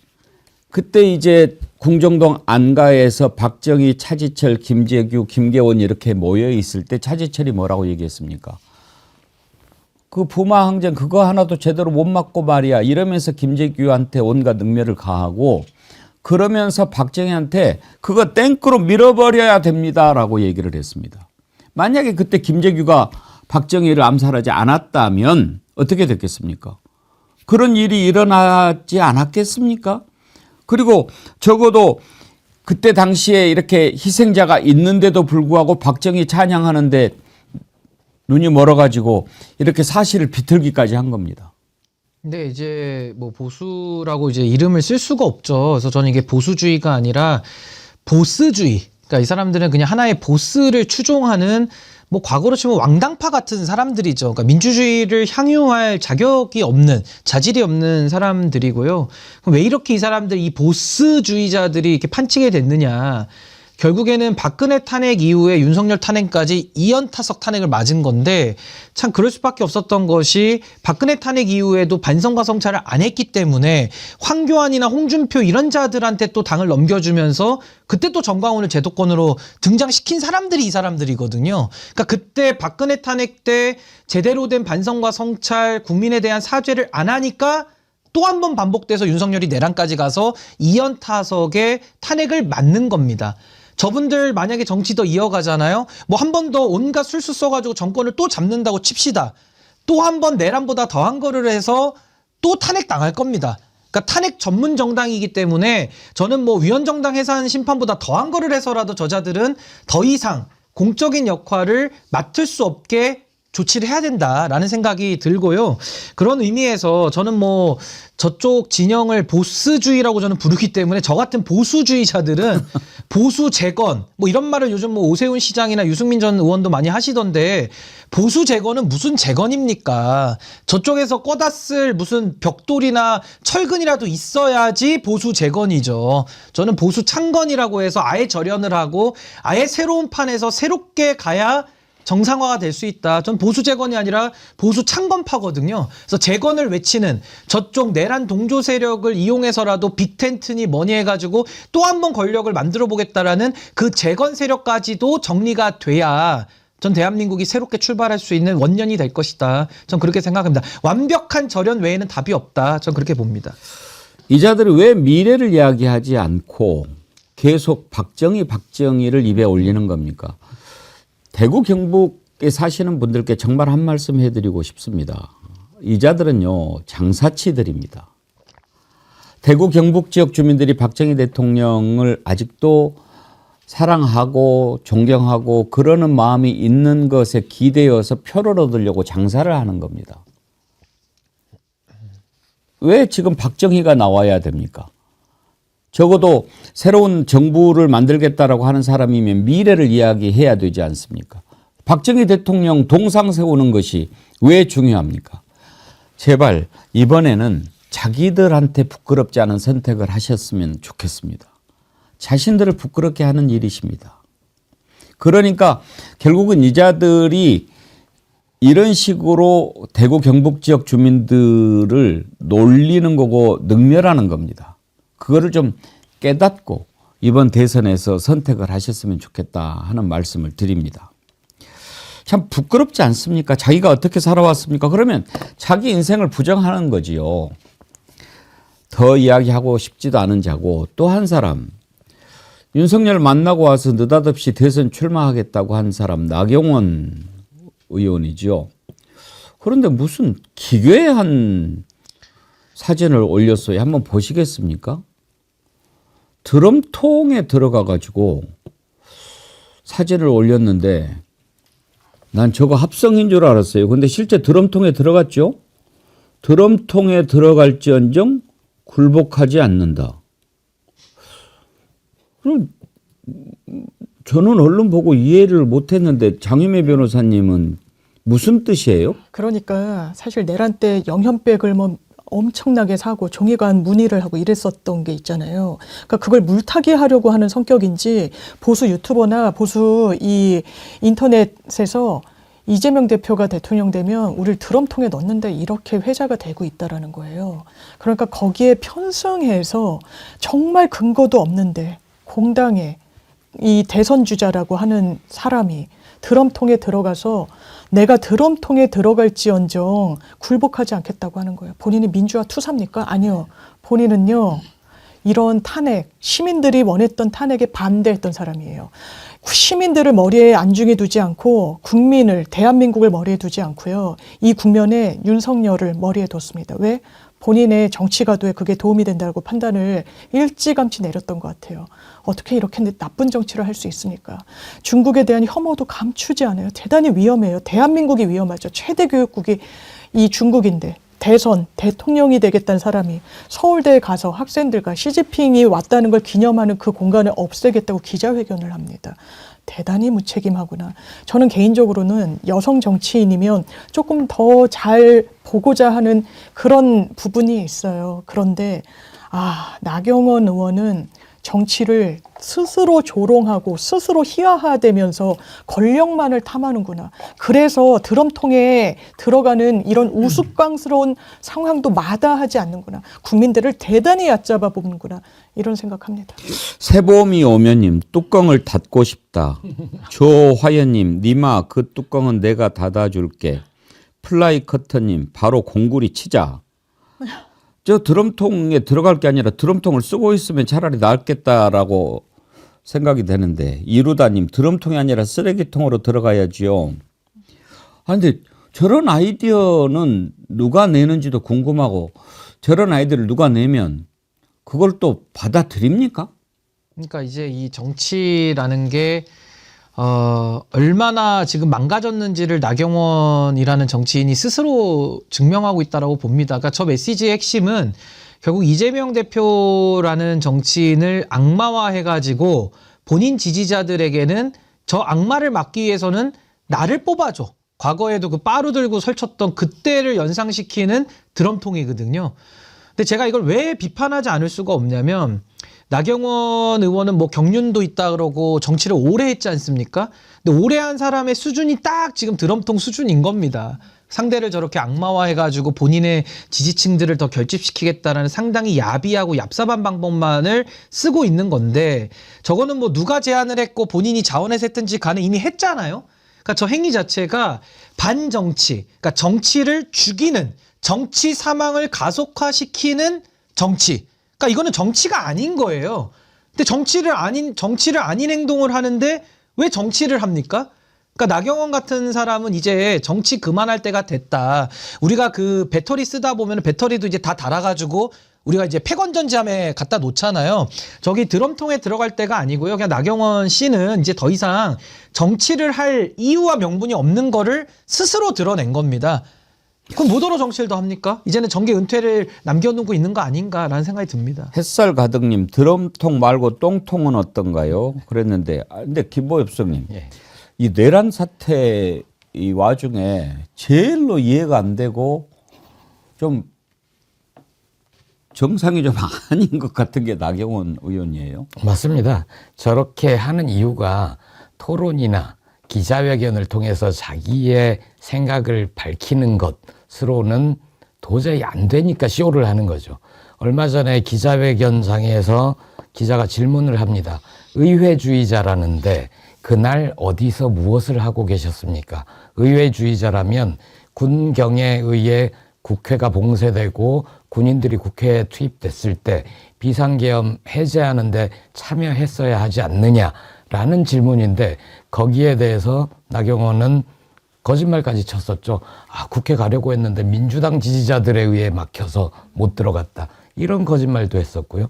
그때 이제 궁정동 안가에서 박정희, 차지철, 김재규, 김계원 이렇게 모여 있을 때 차지철이 뭐라고 얘기했습니까? 그 부마 항쟁 그거 하나도 제대로 못 막고 말이야 이러면서 김재규한테 온갖 능멸을 가하고 그러면서 박정희한테 그거 땡크로 밀어버려야 됩니다라고 얘기를 했습니다. 만약에 그때 김재규가 박정희를 암살하지 않았다면 어떻게 됐겠습니까? 그런 일이 일어나지 않았겠습니까? 그리고 적어도 그때 당시에 이렇게 희생자가 있는데도 불구하고 박정희 찬양하는데 눈이 멀어가지고 이렇게 사실을 비틀기까지 한 겁니다. 근데 이제 뭐 보수라고 이제 이름을 쓸 수가 없죠. 그래서 저는 이게 보수주의가 아니라 보스주의. 그러니까 이 사람들은 그냥 하나의 보스를 추종하는 뭐 과거로 치면 왕당파 같은 사람들이죠. 그러니까 민주주의를 향유할 자격이 없는, 자질이 없는 사람들이고요. 그럼 왜 이렇게 이 사람들, 이 보스주의자들이 이렇게 판치게 됐느냐. 결국에는 박근혜 탄핵 이후에 윤석열 탄핵까지 2연타석 탄핵을 맞은 건데 참 그럴 수밖에 없었던 것이 박근혜 탄핵 이후에도 반성과 성찰을 안 했기 때문에 황교안이나 홍준표 이런 자들한테 또 당을 넘겨주면서 그때 또 정광훈을 제도권으로 등장시킨 사람들이 이 사람들이거든요. 그러니까 그때 박근혜 탄핵 때 제대로 된 반성과 성찰, 국민에 대한 사죄를 안 하니까 또 한 번 반복돼서 윤석열이 내란까지 가서 2연타석에 탄핵을 맞는 겁니다. 저분들 만약에 정치 더 이어가잖아요. 뭐 한 번 더 온갖 술수 써가지고 정권을 또 잡는다고 칩시다. 또 한 번 내란보다 더한 거를 해서 또 탄핵 당할 겁니다. 그러니까 탄핵 전문 정당이기 때문에 저는 뭐 위원정당 해산 심판보다 더한 거를 해서라도 저자들은 더 이상 공적인 역할을 맡을 수 없게 조치를 해야 된다라는 생각이 들고요. 그런 의미에서 저는 뭐 저쪽 진영을 보스주의라고 저는 부르기 때문에 저 같은 보수주의자들은 보수 재건 뭐 이런 말을 요즘 뭐 오세훈 시장이나 유승민 전 의원도 많이 하시던데 보수 재건은 무슨 재건입니까? 저쪽에서 꺼다 쓸 무슨 벽돌이나 철근이라도 있어야지 보수 재건이죠. 저는 보수 창건이라고 해서 아예 절연을 하고 아예 새로운 판에서 새롭게 가야 정상화가 될 수 있다. 전 보수 재건이 아니라 보수 창건파거든요. 그래서 재건을 외치는 저쪽 내란 동조 세력을 이용해서라도 빅텐트니 뭐니 해가지고 또 한 번 권력을 만들어 보겠다라는 그 재건 세력까지도 정리가 돼야 전 대한민국이 새롭게 출발할 수 있는 원년이 될 것이다. 전 그렇게 생각합니다. 완벽한 절연 외에는 답이 없다. 전 그렇게 봅니다. 이 자들이 왜 미래를 이야기하지 않고 계속 박정희를 입에 올리는 겁니까? 대구 경북에 사시는 분들께 정말 한 말씀 해드리고 싶습니다. 이 자들은요 장사치들입니다. 대구 경북 지역 주민들이 박정희 대통령을 아직도 사랑하고 존경하고 그러는 마음이 있는 것에 기대어서 표를 얻으려고 장사를 하는 겁니다. 왜 지금 박정희가 나와야 됩니까? 적어도 새로운 정부를 만들겠다라고 하는 사람이면 미래를 이야기해야 되지 않습니까? 박정희 대통령 동상 세우는 것이 왜 중요합니까? 제발 이번에는 자기들한테 부끄럽지 않은 선택을 하셨으면 좋겠습니다. 자신들을 부끄럽게 하는 일이십니다. 그러니까 결국은 이 자들이 이런 식으로 대구 경북 지역 주민들을 놀리는 거고 능멸하는 겁니다. 그거를 좀 깨닫고 이번 대선에서 선택을 하셨으면 좋겠다 하는 말씀을 드립니다. 참 부끄럽지 않습니까? 자기가 어떻게 살아왔습니까? 그러면 자기 인생을 부정하는 거지요. 더 이야기하고 싶지도 않은 자고 또 한 사람 윤석열 만나고 와서 느닷없이 대선 출마하겠다고 한 사람 나경원 의원이죠. 그런데 무슨 기괴한 사진을 올렸어요. 한번 보시겠습니까? 드럼통에 들어가 가지고 사진을 올렸는데 난 저거 합성인 줄 알았어요. 근데 실제 드럼통에 들어갔죠? 드럼통에 들어갈지언정 굴복하지 않는다. 그럼 저는 언론 보고 이해를 못했는데 장유미 변호사님은 무슨 뜻이에요? 그러니까 사실 내란 때 영현백을 뭐 엄청나게 사고 종이관 문의를 하고 이랬었던 게 있잖아요. 그러니까 그걸 물타기 하려고 하는 성격인지 보수 유튜버나 보수 이 인터넷에서 이재명 대표가 대통령 되면 우리를 드럼통에 넣는데 이렇게 회자가 되고 있다라는 거예요. 그러니까 거기에 편승해서 정말 근거도 없는데 공당에 이 대선 주자라고 하는 사람이 드럼통에 들어가서 내가 드럼통에 들어갈지언정 굴복하지 않겠다고 하는 거예요. 본인이 민주화 투사입니까? 아니요. 본인은요. 이런 탄핵, 시민들이 원했던 탄핵에 반대했던 사람이에요. 시민들을 머리에 안중에 두지 않고 국민을, 대한민국을 머리에 두지 않고요. 이 국면에 윤석열을 머리에 뒀습니다. 왜? 본인의 정치가도에 그게 도움이 된다고 판단을 일찌감치 내렸던 것 같아요. 어떻게 이렇게 나쁜 정치를 할 수 있습니까? 중국에 대한 혐오도 감추지 않아요. 대단히 위험해요. 대한민국이 위험하죠. 최대 교육국이 이 중국인데 대선, 대통령이 되겠다는 사람이 서울대에 가서 학생들과 시진핑이 왔다는 걸 기념하는 그 공간을 없애겠다고 기자회견을 합니다. 대단히 무책임하구나. 저는 개인적으로는 여성 정치인이면 조금 더 잘 보고자 하는 그런 부분이 있어요. 그런데 나경원 의원은 정치를 스스로 조롱하고 스스로 희화화되면서 권력만을 탐하는구나. 그래서 드럼통에 들어가는 이런 우스꽝스러운 상황도 마다하지 않는구나. 국민들을 대단히 얕잡아 보는구나. 이런 생각합니다. 세보미 오면님 뚜껑을 닫고 싶다. 조화연님 니마 그 뚜껑은 내가 닫아줄게. 플라이 커터님 바로 공구리 치자. 저 드럼통에 들어갈 게 아니라 드럼통을 쓰고 있으면 차라리 낫겠다라고 생각이 되는데 이루다님 드럼통이 아니라 쓰레기통으로 들어가야지요. 근데 저런 아이디어는 누가 내는지도 궁금하고 저런 아이디어를 누가 내면 그걸 또 받아들입니까? 그러니까 이제 이 정치라는 게 얼마나 지금 망가졌는지를 나경원이라는 정치인이 스스로 증명하고 있다라고 봅니다. 그러니까 저 메시지의 핵심은 결국 이재명 대표라는 정치인을 악마화해가지고 본인 지지자들에게는 저 악마를 막기 위해서는 나를 뽑아줘. 과거에도 그 빠루 들고 설쳤던 그때를 연상시키는 드럼통이거든요. 근데 제가 이걸 왜 비판하지 않을 수가 없냐면 나경원 의원은 뭐 경륜도 있다 그러고 정치를 오래 했지 않습니까? 근데 오래 한 사람의 수준이 딱 지금 드럼통 수준인 겁니다. 상대를 저렇게 악마화해가지고 본인의 지지층들을 더 결집시키겠다라는 상당히 야비하고 얍삽한 방법만을 쓰고 있는 건데 저거는 뭐 누가 제안을 했고 본인이 자원해서 했든지 간에 이미 했잖아요. 그러니까 저 행위 자체가 반정치, 그러니까 정치를 죽이는 정치 사망을 가속화시키는 정치. 그러니까 이거는 정치가 아닌 거예요. 근데 정치를 아닌 행동을 하는데 왜 정치를 합니까? 그러니까 나경원 같은 사람은 이제 정치 그만할 때가 됐다. 우리가 그 배터리 쓰다 보면 배터리도 이제 다 닳아가지고 우리가 이제 폐건전지함에 갖다 놓잖아요. 저기 드럼통에 들어갈 때가 아니고요. 그냥 나경원 씨는 이제 더 이상 정치를 할 이유와 명분이 없는 거를 스스로 드러낸 겁니다. 그럼 뭐더러 정치를 더 합니까? 이제는 정계 은퇴를 남겨놓고 있는 거 아닌가라는 생각이 듭니다. 햇살 가득님 드럼통 말고 똥통은 어떤가요? 그랬는데 근데 김보엽성님 이 내란 사태 이 와중에 제일로 이해가 안 되고 좀 정상이 좀 아닌 것 같은 게 나경원 의원이에요. 맞습니다. 저렇게 하는 이유가 토론이나 기자회견을 통해서 자기의 생각을 밝히는 것으로는 도저히 안 되니까 쇼를 하는 거죠. 얼마 전에 기자회견장에서 기자가 질문을 합니다. 의회주의자라는데 그날 어디서 무엇을 하고 계셨습니까? 의회주의자라면 군경에 의해 국회가 봉쇄되고 군인들이 국회에 투입됐을 때 비상계엄 해제하는데 참여했어야 하지 않느냐라는 질문인데 거기에 대해서 나경원은 거짓말까지 쳤었죠. 국회 가려고 했는데 민주당 지지자들에 의해 막혀서 못 들어갔다. 이런 거짓말도 했었고요.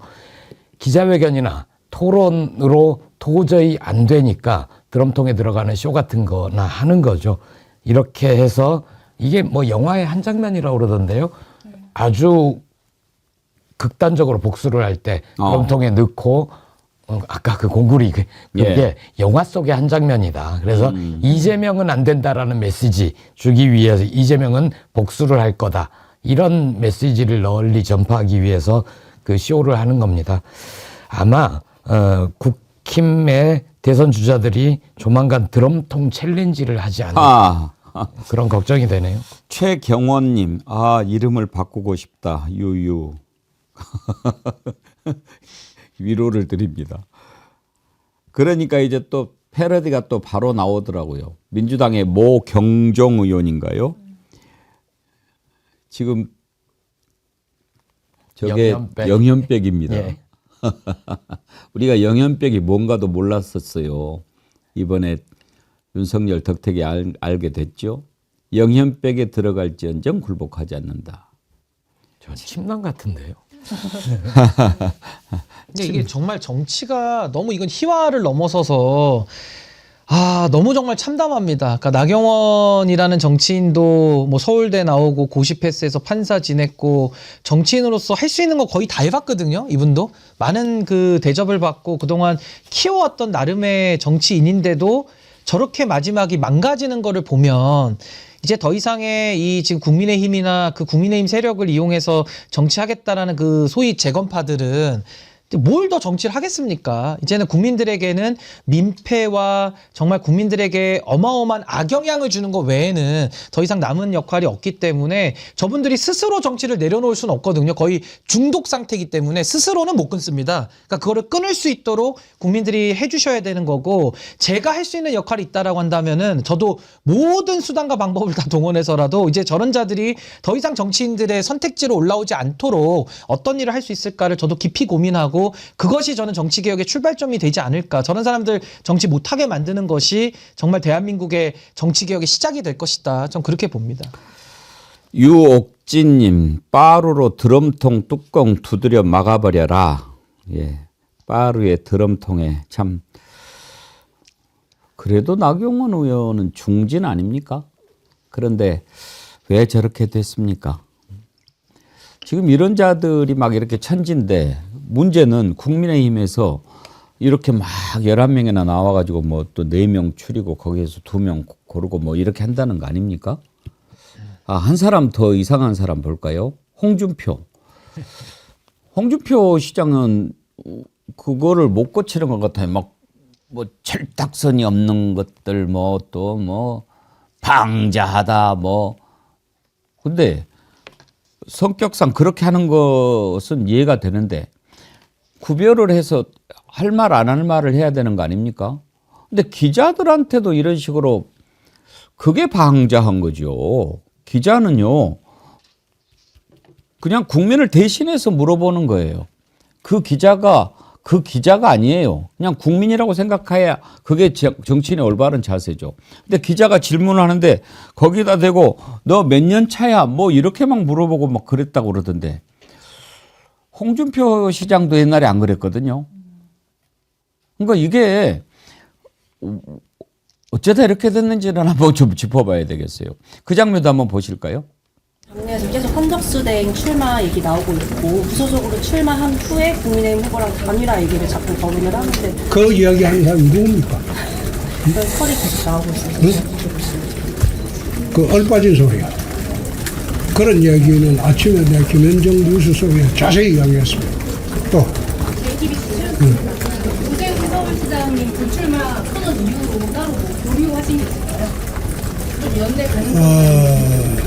기자회견이나 토론으로 도저히 안 되니까 드럼통에 들어가는 쇼 같은 거나 하는 거죠. 이렇게 해서 이게 뭐 영화의 한 장면이라고 그러던데요. 아주 극단적으로 복수를 할 때 드럼통에 넣고 아까 그 공구리 그게 예. 영화 속의 한 장면이다. 그래서 이재명은 안 된다라는 메시지 주기 위해서 이재명은 복수를 할 거다. 이런 메시지를 널리 전파하기 위해서 그 쇼를 하는 겁니다. 아마 국힘의 대선 주자들이 조만간 드럼통 챌린지를 하지 않을까 그런 걱정이 되네요. 최경원님, 이름을 바꾸고 싶다. 유유. 위로를 드립니다. 그러니까 이제 또 패러디가 또 바로 나오더라고요. 민주당의 모 경정 의원인가요? 지금 저게 영현백입니다. 예. 우리가 영현백이 뭔가도 몰랐었어요. 이번에 윤석열 덕택에 알게 됐죠. 영현백에 들어갈지언정 굴복하지 않는다. 저 침낭 같은데요. 근데 이게 정말 정치가 너무 이건 희화를 넘어서서 너무 정말 참담합니다. 그러니까 나경원이라는 정치인도 뭐 서울대 나오고 고시 패스해서 판사 지냈고 정치인으로서 할 수 있는 거 거의 다 해봤거든요. 이분도 많은 그 대접을 받고 그동안 키워왔던 나름의 정치인인데도 저렇게 마지막이 망가지는 거를 보면 이제 더 이상의 이 지금 국민의힘이나 그 국민의힘 세력을 이용해서 정치하겠다라는 그 소위 재건파들은 뭘 더 정치를 하겠습니까? 이제는 국민들에게는 민폐와 정말 국민들에게 어마어마한 악영향을 주는 것 외에는 더 이상 남은 역할이 없기 때문에 저분들이 스스로 정치를 내려놓을 수는 없거든요. 거의 중독 상태이기 때문에 스스로는 못 끊습니다. 그러니까 그거를 끊을 수 있도록 국민들이 해주셔야 되는 거고 제가 할 수 있는 역할이 있다라고 한다면은 저도 모든 수단과 방법을 다 동원해서라도 이제 저런 자들이 더 이상 정치인들의 선택지로 올라오지 않도록 어떤 일을 할 수 있을까를 저도 깊이 고민하고 그것이 저는 정치개혁의 출발점이 되지 않을까. 저런 사람들 정치 못하게 만드는 것이 정말 대한민국의 정치개혁의 시작이 될 것이다. 전 그렇게 봅니다. 유옥진님, 빠루로 드럼통 뚜껑 두드려 막아버려라. 예, 빠루의 드럼통에 참. 그래도 나경원 의원은 중진 아닙니까? 그런데 왜 저렇게 됐습니까? 지금 이런 자들이 막 이렇게 천진데 문제는 국민의힘에서 이렇게 막 11명이나 나와가지고 뭐 또 4명 추리고 거기에서 2명 고르고 뭐 이렇게 한다는 거 아닙니까? 한 사람 더 이상한 사람 볼까요? 홍준표. 홍준표 시장은 그거를 못 고치는 것 같아요. 막 뭐 철딱선이 없는 것들 뭐 또 뭐 방자하다 뭐. 근데 성격상 그렇게 하는 것은 이해가 되는데 구별을 해서 할 말 안 할 말을 해야 되는 거 아닙니까? 근데 기자들한테도 이런 식으로 그게 방자한 거죠. 기자는요, 그냥 국민을 대신해서 물어보는 거예요. 그 기자가 아니에요. 그냥 국민이라고 생각해야 그게 정치인의 올바른 자세죠. 근데 기자가 질문을 하는데 거기다 대고 너 몇 년 차야? 뭐 이렇게 막 물어보고 막 그랬다고 그러던데. 홍준표 시장도 옛날에 안 그랬거든요. 그러니까 이게 어쩌다 이렇게 됐는지는 한번 좀 짚어봐야 되겠어요. 그 장면도 한번 보실까요? 당내에서 계속 한덕수대행 출마 얘기 나오고 있고 무소속으로 출마한 후에 국민의힘 후보랑 단일화 얘기를 자꾸 거론을 하는데 그 이야기하는 사람이 누굽니까? 그런 설이 계속 나오고 있습니다. 그 얼빠진 소리야. 그런 이야기는 아침에 내가 김현정 뉴스 속에 자세히 이야기했습니다. 또 오재훈 서울시장님 불출마 선언 이후로 따로 뭐 보류하신 게 있을까요? 좀 연대 가능?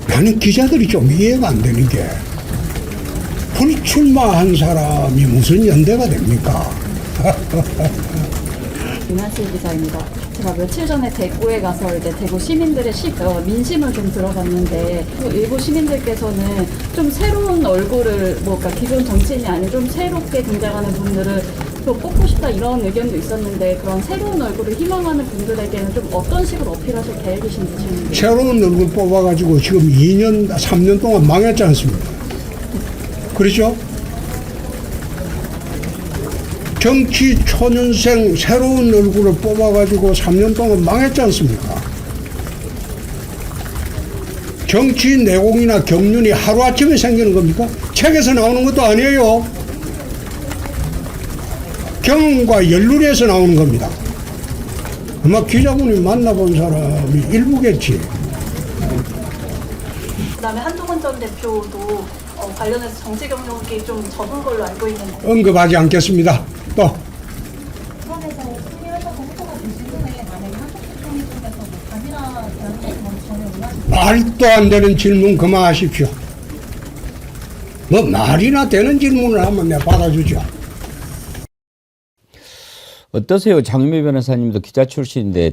나는 기자들이 좀 이해가 안 되는 게 불출마한 사람이 무슨 연대가 됩니까? 김한실 기자입니다. 제가 며칠 전에 대구에 가서 이제 대구 시민들의 민심을 좀 들어봤는데 일부 시민들께서는 좀 새로운 얼굴을 그러니까 기존 정치인이 아닌 좀 새롭게 등장하는 분들을 또 뽑고 싶다 이런 의견도 있었는데 그런 새로운 얼굴을 희망하는 분들에게는 좀 어떤 식으로 어필하실 계획이신지 질문드립니다. 새로운 얼굴 뽑아가지고 지금 2년, 3년 동안 망했지 않습니까? 그렇죠? 정치 초년생 새로운 얼굴을 뽑아가지고 3년 동안 망했지 않습니까? 정치 내공이나 경륜이 하루아침에 생기는 겁니까? 책에서 나오는 것도 아니에요. 경험과 연륜에서 나오는 겁니다. 아마 기자분이 만나본 사람이 일부겠지. 그다음에 한동훈 전 대표도 관련해서 정치 경력이 좀 적은 걸로 알고 있는데 언급하지 않겠습니다. 또 말도 안 되는 질문 그만하십시오. 뭐 말이나 되는 질문을 하면 내가 받아주죠. 어떠세요? 장유미 변호사님도 기자 출신인데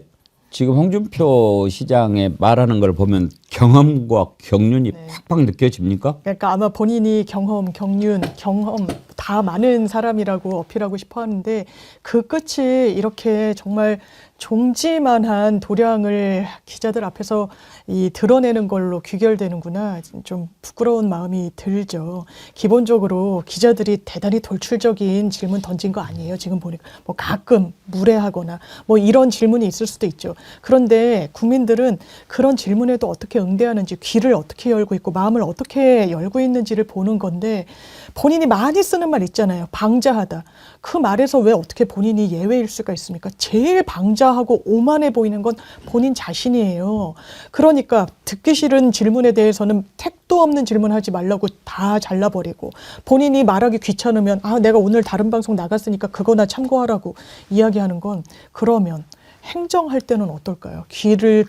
지금 홍준표 시장의 말하는 걸 보면 경험과 경륜이 팍팍 느껴집니까? 그러니까 아마 본인이 경험, 경륜, 경험 다 많은 사람이라고 어필하고 싶어 하는데 그 끝이 이렇게 정말 종지만한 도량을 기자들 앞에서 드러내는 걸로 귀결되는구나. 좀 부끄러운 마음이 들죠. 기본적으로 기자들이 대단히 돌출적인 질문 던진 거 아니에요. 지금 보니까 뭐 가끔 무례하거나 뭐 이런 질문이 있을 수도 있죠. 그런데 국민들은 그런 질문에도 어떻게 응대하는지, 귀를 어떻게 열고 있고 마음을 어떻게 열고 있는지를 보는 건데, 본인이 많이 쓰는 말 있잖아요. 방자하다. 그 말에서 왜 어떻게 본인이 예외일 수가 있습니까? 제일 방자하고 오만해 보이는 건 본인 자신이에요. 그러니까 듣기 싫은 질문에 대해서는 택도 없는 질문하지 말라고 다 잘라버리고, 본인이 말하기 귀찮으면 내가 오늘 다른 방송 나갔으니까 그거나 참고하라고 이야기하는 건, 그러면 행정할 때는 어떨까요? 귀를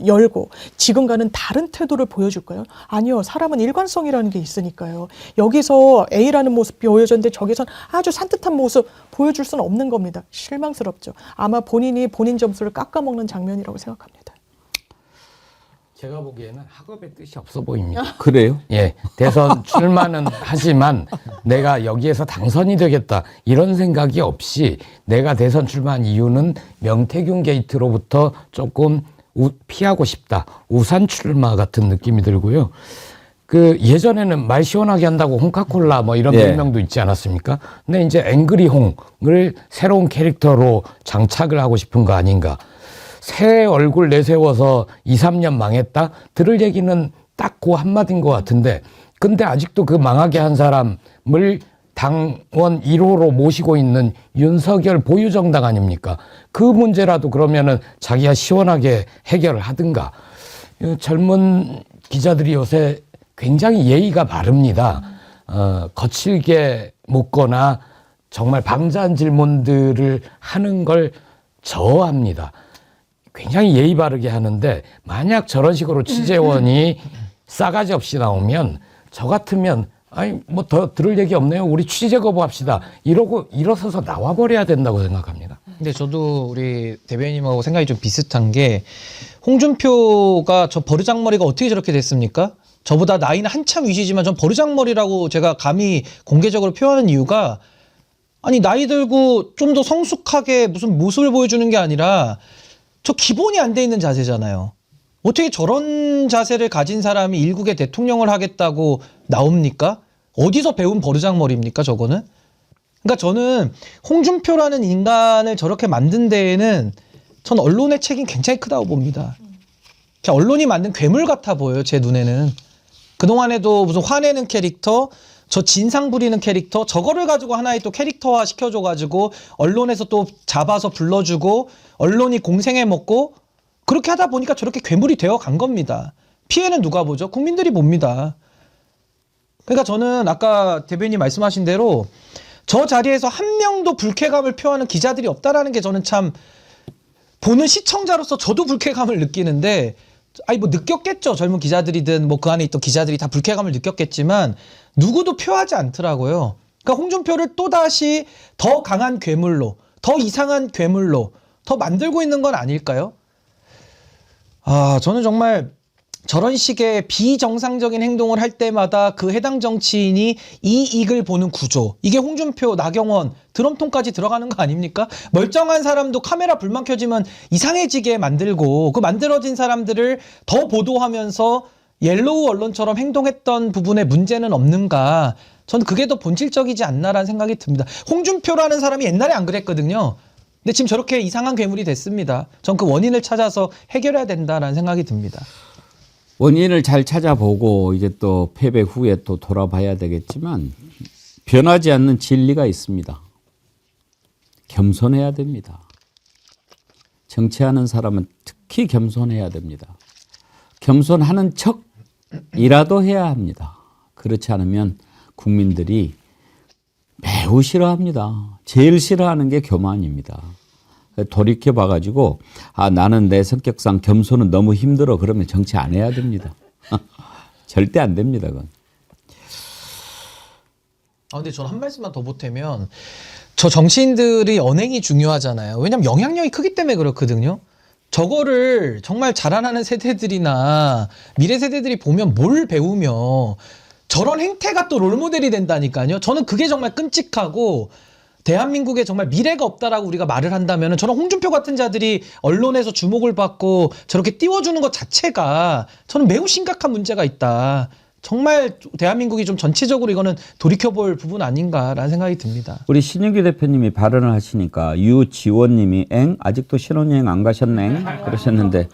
열고 지금과는 다른 태도를 보여줄까요? 아니요. 사람은 일관성이라는 게 있으니까요. 여기서 A라는 모습이 보여졌는데 저기선 아주 산뜻한 모습 보여줄 수는 없는 겁니다. 실망스럽죠. 아마 본인이 본인 점수를 깎아먹는 장면이라고 생각합니다. 제가 보기에는 학업의 뜻이 없어 보입니다. 그래요? 예, 대선 출마는 하지만 내가 여기에서 당선이 되겠다 이런 생각이 없이, 내가 대선 출마한 이유는 명태균 게이트로부터 조금 피하고 싶다. 우산 출마 같은 느낌이 들고요. 예전에는 말 시원하게 한다고 홍카콜라 뭐 이런 별명도 있지 않았습니까? 근데 이제 앵그리 홍을 새로운 캐릭터로 장착을 하고 싶은 거 아닌가. 새 얼굴 내세워서 2, 3년 망했다? 들을 얘기는 딱 그 한마디인 것 같은데, 근데 아직도 그 망하게 한 사람을 당원 1호로 모시고 있는 윤석열 보유정당 아닙니까? 그 문제라도 그러면은 자기가 시원하게 해결을 하든가. 젊은 기자들이 요새 굉장히 예의가 바릅니다. 거칠게 묻거나 정말 방자한 질문들을 하는 걸 저어합니다. 굉장히 예의 바르게 하는데, 만약 저런 식으로 취재원이 싸가지 없이 나오면, 저 같으면 뭐 더 들을 얘기 없네요. 우리 취재 거부합시다. 이러고 일어서서 나와버려야 된다고 생각합니다. 근데 저도 우리 대변인님하고 생각이 좀 비슷한 게, 홍준표가 저 버르장머리가 어떻게 저렇게 됐습니까? 저보다 나이는 한참 위시지만 전 버르장머리라고 제가 감히 공개적으로 표현하는 이유가, 아니 나이 들고 좀 더 성숙하게 무슨 모습을 보여주는 게 아니라 저 기본이 안 돼 있는 자세잖아요. 어떻게 저런 자세를 가진 사람이 일국의 대통령을 하겠다고 나옵니까? 어디서 배운 버르장머리입니까, 저거는? 그러니까 저는 홍준표라는 인간을 저렇게 만든 데에는 전 언론의 책임 굉장히 크다고 봅니다. 언론이 만든 괴물 같아 보여요, 제 눈에는. 그동안에도 무슨 화내는 캐릭터, 저 진상 부리는 캐릭터, 저거를 가지고 하나의 또 캐릭터화 시켜줘가지고 언론에서 또 잡아서 불러주고 언론이 공생해 먹고, 그렇게 하다 보니까 저렇게 괴물이 되어 간 겁니다. 피해는 누가 보죠? 국민들이 봅니다. 그러니까 저는 아까 대변인이 말씀하신 대로 저 자리에서 한 명도 불쾌감을 표하는 기자들이 없다라는 게 저는 참, 보는 시청자로서 저도 불쾌감을 느끼는데, 뭐 느꼈겠죠. 젊은 기자들이든 뭐 그 안에 있던 기자들이 다 불쾌감을 느꼈겠지만 누구도 표하지 않더라고요. 그러니까 홍준표를 또다시 더 강한 괴물로, 더 이상한 괴물로 더 만들고 있는 건 아닐까요? 저는 정말 저런 식의 비정상적인 행동을 할 때마다 그 해당 정치인이 이익을 보는 구조, 이게 홍준표, 나경원, 드럼통까지 들어가는 거 아닙니까? 멀쩡한 사람도 카메라 불만 켜지면 이상해지게 만들고, 그 만들어진 사람들을 더 보도하면서 옐로우 언론처럼 행동했던 부분에 문제는 없는가? 저는 그게 더 본질적이지 않나라는 생각이 듭니다. 홍준표라는 사람이 옛날에 안 그랬거든요. 근데 지금 저렇게 이상한 괴물이 됐습니다. 전 그 원인을 찾아서 해결해야 된다라는 생각이 듭니다. 원인을 잘 찾아보고 이제 또 패배 후에 또 돌아봐야 되겠지만 변하지 않는 진리가 있습니다. 겸손해야 됩니다. 정치하는 사람은 특히 겸손해야 됩니다. 겸손하는 척이라도 해야 합니다. 그렇지 않으면 국민들이 매우 싫어합니다. 제일 싫어하는 게 교만입니다. 돌이켜 봐가지고 나는 내 성격상 겸손은 너무 힘들어 그러면 정치 안 해야 됩니다. 절대 안 됩니다. 그건. 근데 저는 한 말씀만 더 보태면 저 정치인들이 언행이 중요하잖아요. 왜냐면 영향력이 크기 때문에 그렇거든요. 저거를 정말 자라나는 세대들이나 미래 세대들이 보면 뭘 배우며 저런 행태가 또 롤모델이 된다니까요. 저는 그게 정말 끔찍하고 대한민국에 정말 미래가 없다라고 우리가 말을 한다면 저는 홍준표 같은 자들이 언론에서 주목을 받고 저렇게 띄워주는 것 자체가 저는 매우 심각한 문제가 있다. 정말 대한민국이 좀 전체적으로 이거는 돌이켜볼 부분 아닌가라는 생각이 듭니다. 우리 신윤기 대표님이 발언을 하시니까 유지원님이 아직도 신혼여행 안 가셨네 그러셨는데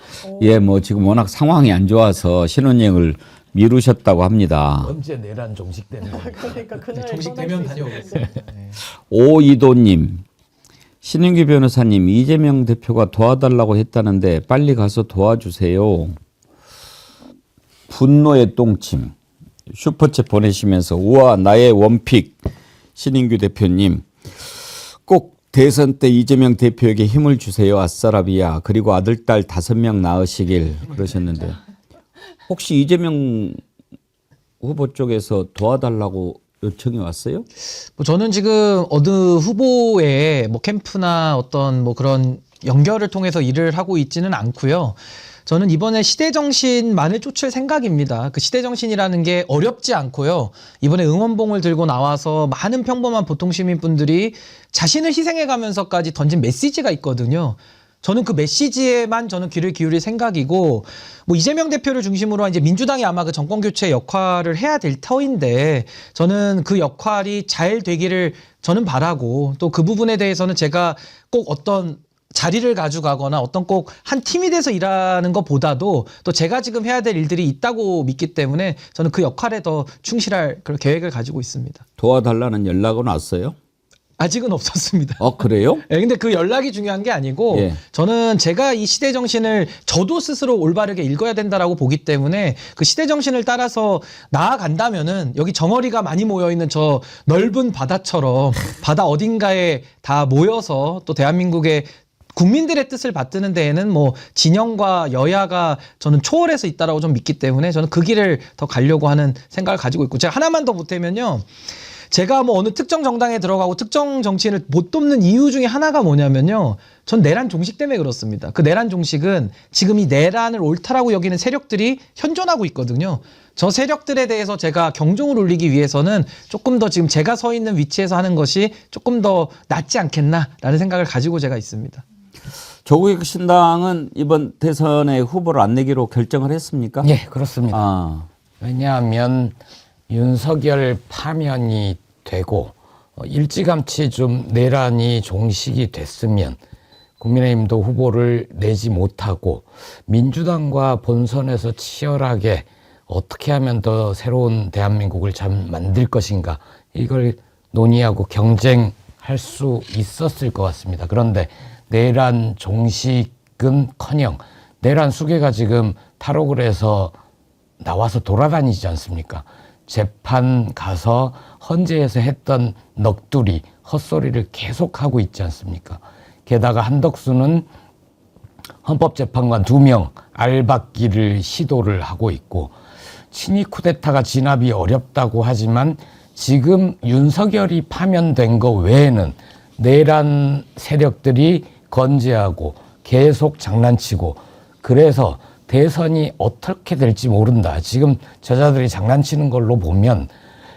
뭐 지금 워낙 상황이 안 좋아서 신혼여행을 미루셨다고 합니다. 언제 내란 종식되는 겁니까? 그러니까 그날 종식되면 다녀오겠습니다. 오이도님, 신윤기 변호사님 이재명 대표가 도와달라고 했다는데 빨리 가서 도와주세요. 분노의 똥침 슈퍼챗 보내시면서 우와 나의 원픽 신인규 대표님 꼭 대선 때 이재명 대표에게 힘을 주세요. 아싸라비야. 그리고 아들 딸 5명 낳으시길 그러셨는데 혹시 이재명 후보 쪽에서 도와달라고 요청이 왔어요? 저는 지금 어느 후보의 캠프나 어떤 그런 연결을 통해서 일을 하고 있지는 않고요. 저는 이번에 시대정신만을 쫓을 생각입니다. 그 시대정신이라는 게 어렵지 않고요. 이번에 응원봉을 들고 나와서 많은 평범한 보통 시민분들이 자신을 희생해가면서까지 던진 메시지가 있거든요. 저는 그 메시지에만 저는 귀를 기울일 생각이고 이재명 대표를 중심으로 이제 민주당이 아마 그 정권 교체 역할을 해야 될 터인데 저는 그 역할이 잘 되기를 저는 바라고 또 그 부분에 대해서는 제가 꼭 어떤 자리를 가져가거나 어떤 꼭 한 팀이 돼서 일하는 것보다도 또 제가 지금 해야 될 일들이 있다고 믿기 때문에 저는 그 역할에 더 충실할 그런 계획을 가지고 있습니다. 도와달라는 연락은 왔어요? 아직은 없었습니다. 그래요? 근데 그 연락이 중요한 게 아니고 저는 제가 이 시대 정신을 저도 스스로 올바르게 읽어야 된다라고 보기 때문에 그 시대 정신을 따라서 나아간다면은 여기 정어리가 많이 모여 있는 저 넓은 바다처럼 바다 어딘가에 다 모여서 또 대한민국의 국민들의 뜻을 받드는 데에는 진영과 여야가 저는 초월해서 있다라고 좀 믿기 때문에 저는 그 길을 더 가려고 하는 생각을 가지고 있고 제가 하나만 더 보태면요. 제가 어느 특정 정당에 들어가고 특정 정치인을 못 돕는 이유 중에 하나가 뭐냐면요. 전 내란 종식 때문에 그렇습니다. 그 내란 종식은 지금 이 내란을 옳다라고 여기는 세력들이 현존하고 있거든요. 저 세력들에 대해서 제가 경종을 울리기 위해서는 조금 더 지금 제가 서 있는 위치에서 하는 것이 조금 더 낫지 않겠나라는 생각을 가지고 제가 있습니다. 조국 신당은 이번 대선에 후보를 안 내기로 결정을 했습니까? 예, 그렇습니다. 왜냐하면 윤석열 파면이 되고 일찌감치 좀 내란이 종식이 됐으면 국민의힘도 후보를 내지 못하고 민주당과 본선에서 치열하게 어떻게 하면 더 새로운 대한민국을 잘 만들 것인가 이걸 논의하고 경쟁할 수 있었을 것 같습니다. 그런데 내란 종식은커녕 내란 수괴가 지금 탈옥을 해서 나와서 돌아다니지 않습니까? 재판 가서 헌재에서 했던 넋두리, 헛소리를 계속하고 있지 않습니까? 게다가 한덕수는 헌법재판관 2명 알박기를 시도를 하고 있고 친위 쿠데타가 진압이 어렵다고 하지만 지금 윤석열이 파면된 거 외에는 내란 세력들이 건재하고 계속 장난치고 그래서 대선이 어떻게 될지 모른다. 지금 저자들이 장난치는 걸로 보면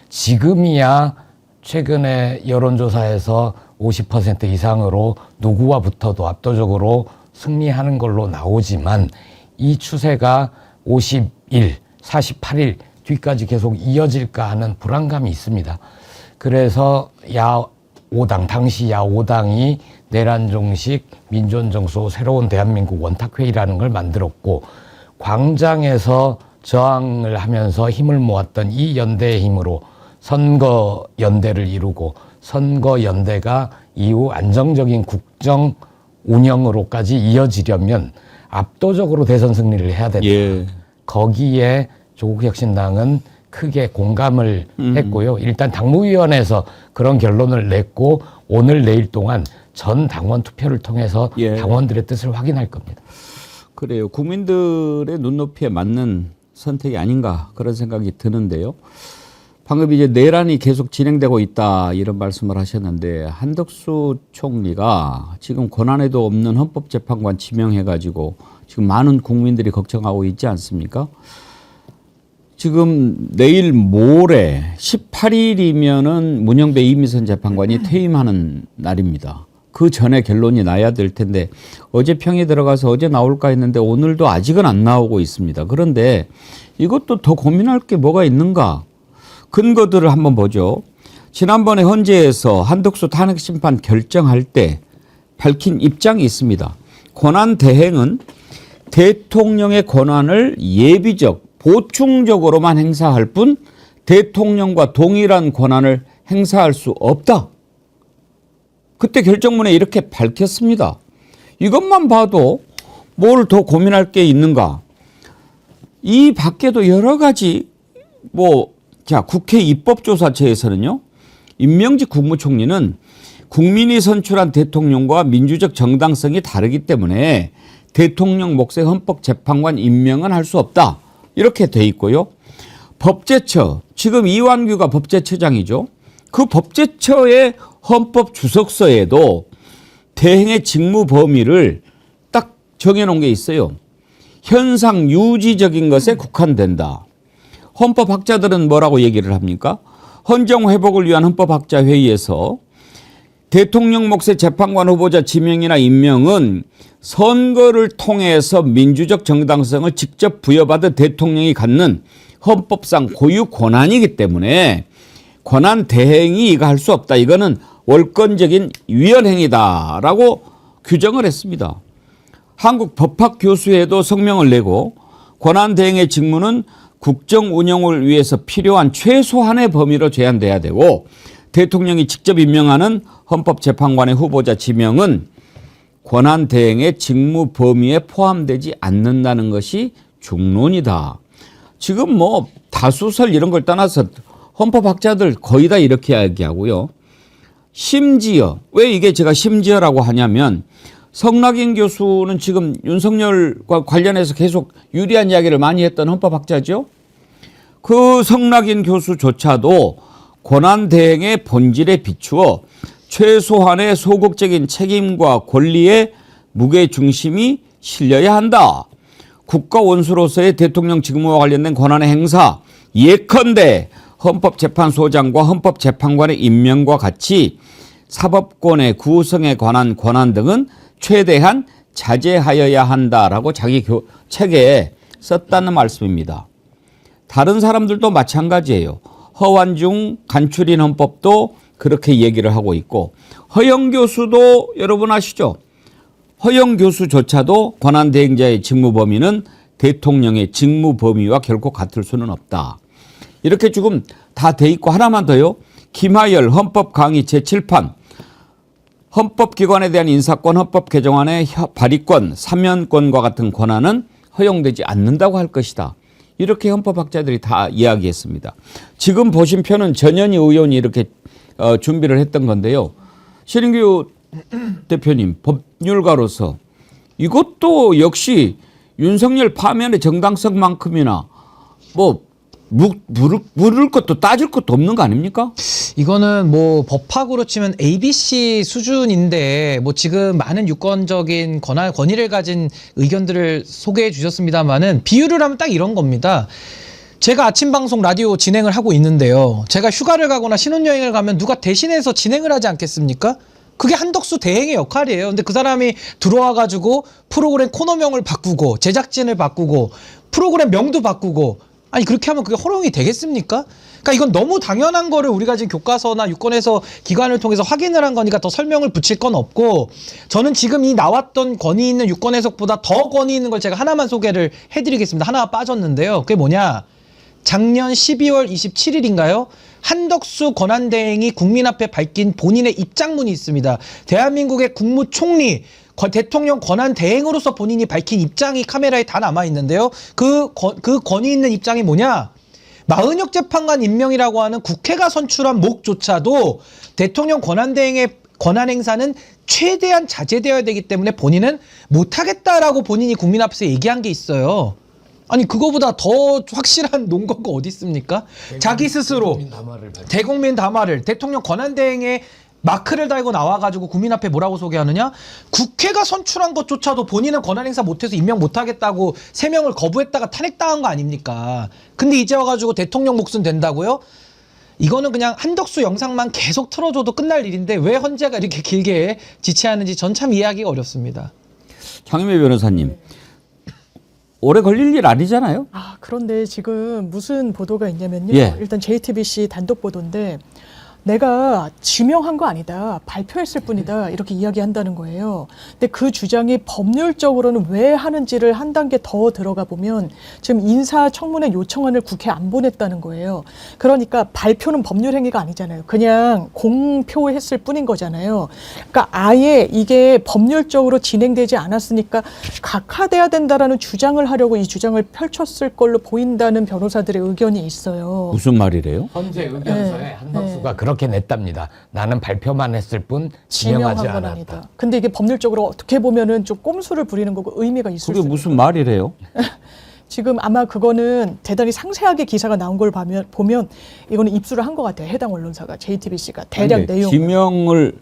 지금이야 최근에 여론조사에서 50% 이상으로 누구와 붙어도 압도적으로 승리하는 걸로 나오지만 이 추세가 51, 48일 뒤까지 계속 이어질까 하는 불안감이 있습니다. 그래서 야5당, 당시 야5당이 내란종식, 민주정수, 새로운 대한민국 원탁회의라는 걸 만들었고 광장에서 저항을 하면서 힘을 모았던 이 연대의 힘으로 선거 연대를 이루고 선거 연대가 이후 안정적인 국정 운영으로까지 이어지려면 압도적으로 대선 승리를 해야 된다. 거기에 조국혁신당은 크게 공감을 했고요. 일단 당무위원회에서 그런 결론을 냈고 오늘 내일 동안 전 당원 투표를 통해서 당원들의 뜻을 확인할 겁니다. 그래요. 국민들의 눈높이에 맞는 선택이 아닌가 그런 생각이 드는데요. 방금 이제 내란이 계속 진행되고 있다 이런 말씀을 하셨는데 한덕수 총리가 지금 권한에도 없는 헌법재판관 지명해가지고 지금 많은 국민들이 걱정하고 있지 않습니까? 지금 내일 모레 18일이면은 문영배 이미선 재판관이 퇴임하는 날입니다. 그 전에 결론이 나야 될 텐데 어제 평이 들어가서 어제 나올까 했는데 오늘도 아직은 안 나오고 있습니다. 그런데 이것도 더 고민할 게 뭐가 있는가? 근거들을 한번 보죠. 지난번에 헌재에서 한덕수 탄핵 심판 결정할 때 밝힌 입장이 있습니다. 권한 대행은 대통령의 권한을 예비적, 보충적으로만 행사할 뿐 대통령과 동일한 권한을 행사할 수 없다. 그때 결정문에 이렇게 밝혔습니다. 이것만 봐도 뭘 더 고민할 게 있는가? 이 밖에도 여러 가지 국회 입법조사처에서는요. 임명직 국무총리는 국민이 선출한 대통령과 민주적 정당성이 다르기 때문에 대통령 몫의 헌법재판관 임명은 할 수 없다. 이렇게 돼 있고요. 법제처, 지금 이완규가 법제처장이죠. 그 법제처의 헌법주석서에도 대행의 직무 범위를 딱 정해놓은 게 있어요. 현상 유지적인 것에 국한된다. 헌법학자들은 뭐라고 얘기를 합니까? 헌정 회복을 위한 헌법학자 회의에서 대통령 몫의 재판관 후보자 지명이나 임명은 선거를 통해서 민주적 정당성을 직접 부여받은 대통령이 갖는 헌법상 고유 권한이기 때문에 권한 대행이 이거 할 수 없다. 이거는 월권적인 위헌행위다라고 규정을 했습니다. 한국 법학교수회도 성명을 내고 권한 대행의 직무는 국정 운영을 위해서 필요한 최소한의 범위로 제한돼야 되고 대통령이 직접 임명하는 헌법재판관의 후보자 지명은 권한 대행의 직무 범위에 포함되지 않는다는 것이 중론이다. 지금 다수설 이런 걸 떠나서 헌법학자들 거의 다 이렇게 얘기하고요. 심지어 왜 이게 제가 심지어라고 하냐면 성낙인 교수는 지금 윤석열과 관련해서 계속 유리한 이야기를 많이 했던 헌법학자죠. 그 성낙인 교수조차도 권한 대행의 본질에 비추어 최소한의 소극적인 책임과 권리의 무게중심이 실려야 한다. 국가 원수로서의 대통령 직무와 관련된 권한의 행사, 예컨대 헌법재판소장과 헌법재판관의 임명과 같이 사법권의 구성에 관한 권한 등은 최대한 자제하여야 한다라고 자기 책에 썼다는 말씀입니다. 다른 사람들도 마찬가지예요. 허완중 간추린 헌법도 그렇게 얘기를 하고 있고 허영 교수도 여러분 아시죠? 허영 교수조차도 권한 대행자의 직무 범위는 대통령의 직무 범위와 결코 같을 수는 없다. 이렇게 지금 다 돼 있고 하나만 더요. 김하열 헌법 강의 제7판 헌법기관에 대한 인사권, 헌법 개정안의 발의권, 사면권과 같은 권한은 허용되지 않는다고 할 것이다. 이렇게 헌법학자들이 다 이야기했습니다. 지금 보신 표는 전현희 의원이 이렇게 준비를 했던 건데요. 신인규 대표님, 법률가로서 이것도 역시 윤석열 파면의 정당성만큼이나 물을 것도 따질 것도 없는 거 아닙니까? 이거는 법학으로 치면 ABC 수준인데 지금 많은 유권적인 권위를 가진 의견들을 소개해 주셨습니다만은 비유를 하면 딱 이런 겁니다. 제가 아침 방송 라디오 진행을 하고 있는데요. 제가 휴가를 가거나 신혼여행을 가면 누가 대신해서 진행을 하지 않겠습니까? 그게 한덕수 대행의 역할이에요. 근데 그 사람이 들어와가지고 프로그램 코너명을 바꾸고 제작진을 바꾸고 프로그램 명도 바꾸고 아니 그렇게 하면 그게 허용이 되겠습니까? 그러니까 이건 너무 당연한 거를 우리가 지금 교과서나 유권에서 기관을 통해서 확인을 한 거니까 더 설명을 붙일 건 없고, 저는 지금 이 나왔던 권위 있는 유권 해석보다 더 권위 있는 걸 제가 하나만 소개를 해드리겠습니다. 하나가 빠졌는데요. 그게 뭐냐? 작년 12월 27일인가요? 한덕수 권한대행이 국민 앞에 밝힌 본인의 입장문이 있습니다. 대한민국의 국무총리, 대통령 권한대행으로서 본인이 밝힌 입장이 카메라에 다 남아있는데요. 그 권위 있는 입장이 뭐냐? 마은혁 재판관 임명이라고 하는 국회가 선출한 목조차도 대통령 권한대행의 권한 행사는 최대한 자제되어야 되기 때문에 본인은 못하겠다라고 본인이 국민 앞에서 얘기한 게 있어요. 아니 그거보다 더 확실한 논거가 어디 있습니까? 자기 스스로 대국민 담화를 대통령 권한대행의 마크를 달고 나와가지고 국민 앞에 뭐라고 소개하느냐? 국회가 선출한 것조차도 본인은 권한행사 못해서 임명 못하겠다고 3명을 거부했다가 탄핵당한 거 아닙니까? 근데 이제 와가지고 대통령 몫은 된다고요? 이거는 그냥 한덕수 영상만 계속 틀어줘도 끝날 일인데 왜 헌재가 이렇게 길게 지체하는지 전 참 이해하기가 어렵습니다. 장윤배 변호사님, 오래 걸릴 일 아니잖아요? 그런데 지금 무슨 보도가 있냐면요. 예. 일단 JTBC 단독 보도인데 내가 지명한 거 아니다. 발표했을 뿐이다. 이렇게 이야기한다는 거예요. 근데 그 주장이 법률적으로는 왜 하는지를 한 단계 더 들어가 보면 지금 인사청문회 요청안을 국회에 안 보냈다는 거예요. 그러니까 발표는 법률 행위가 아니잖아요. 그냥 공표했을 뿐인 거잖아요. 그러니까 아예 이게 법률적으로 진행되지 않았으니까 각하돼야 된다라는 주장을 하려고 이 주장을 펼쳤을 걸로 보인다는 변호사들의 의견이 있어요. 무슨 말이래요? 헌재 의견서에 한덕수가 그렇게 냈답니다. 나는 발표만 했을 뿐 지명한 지명하지 건 않았다. 아니다. 근데 이게 법률적으로 어떻게 보면은 좀 꼼수를 부리는 거고 의미가 있을 수 그게 있어요. 무슨 말이래요? 지금 아마 그거는 대단히 상세하게 기사가 나온 걸 보면 이거는 입수를 한 것 같아요. 해당 언론사가 JTBC가 대략 내용 지명을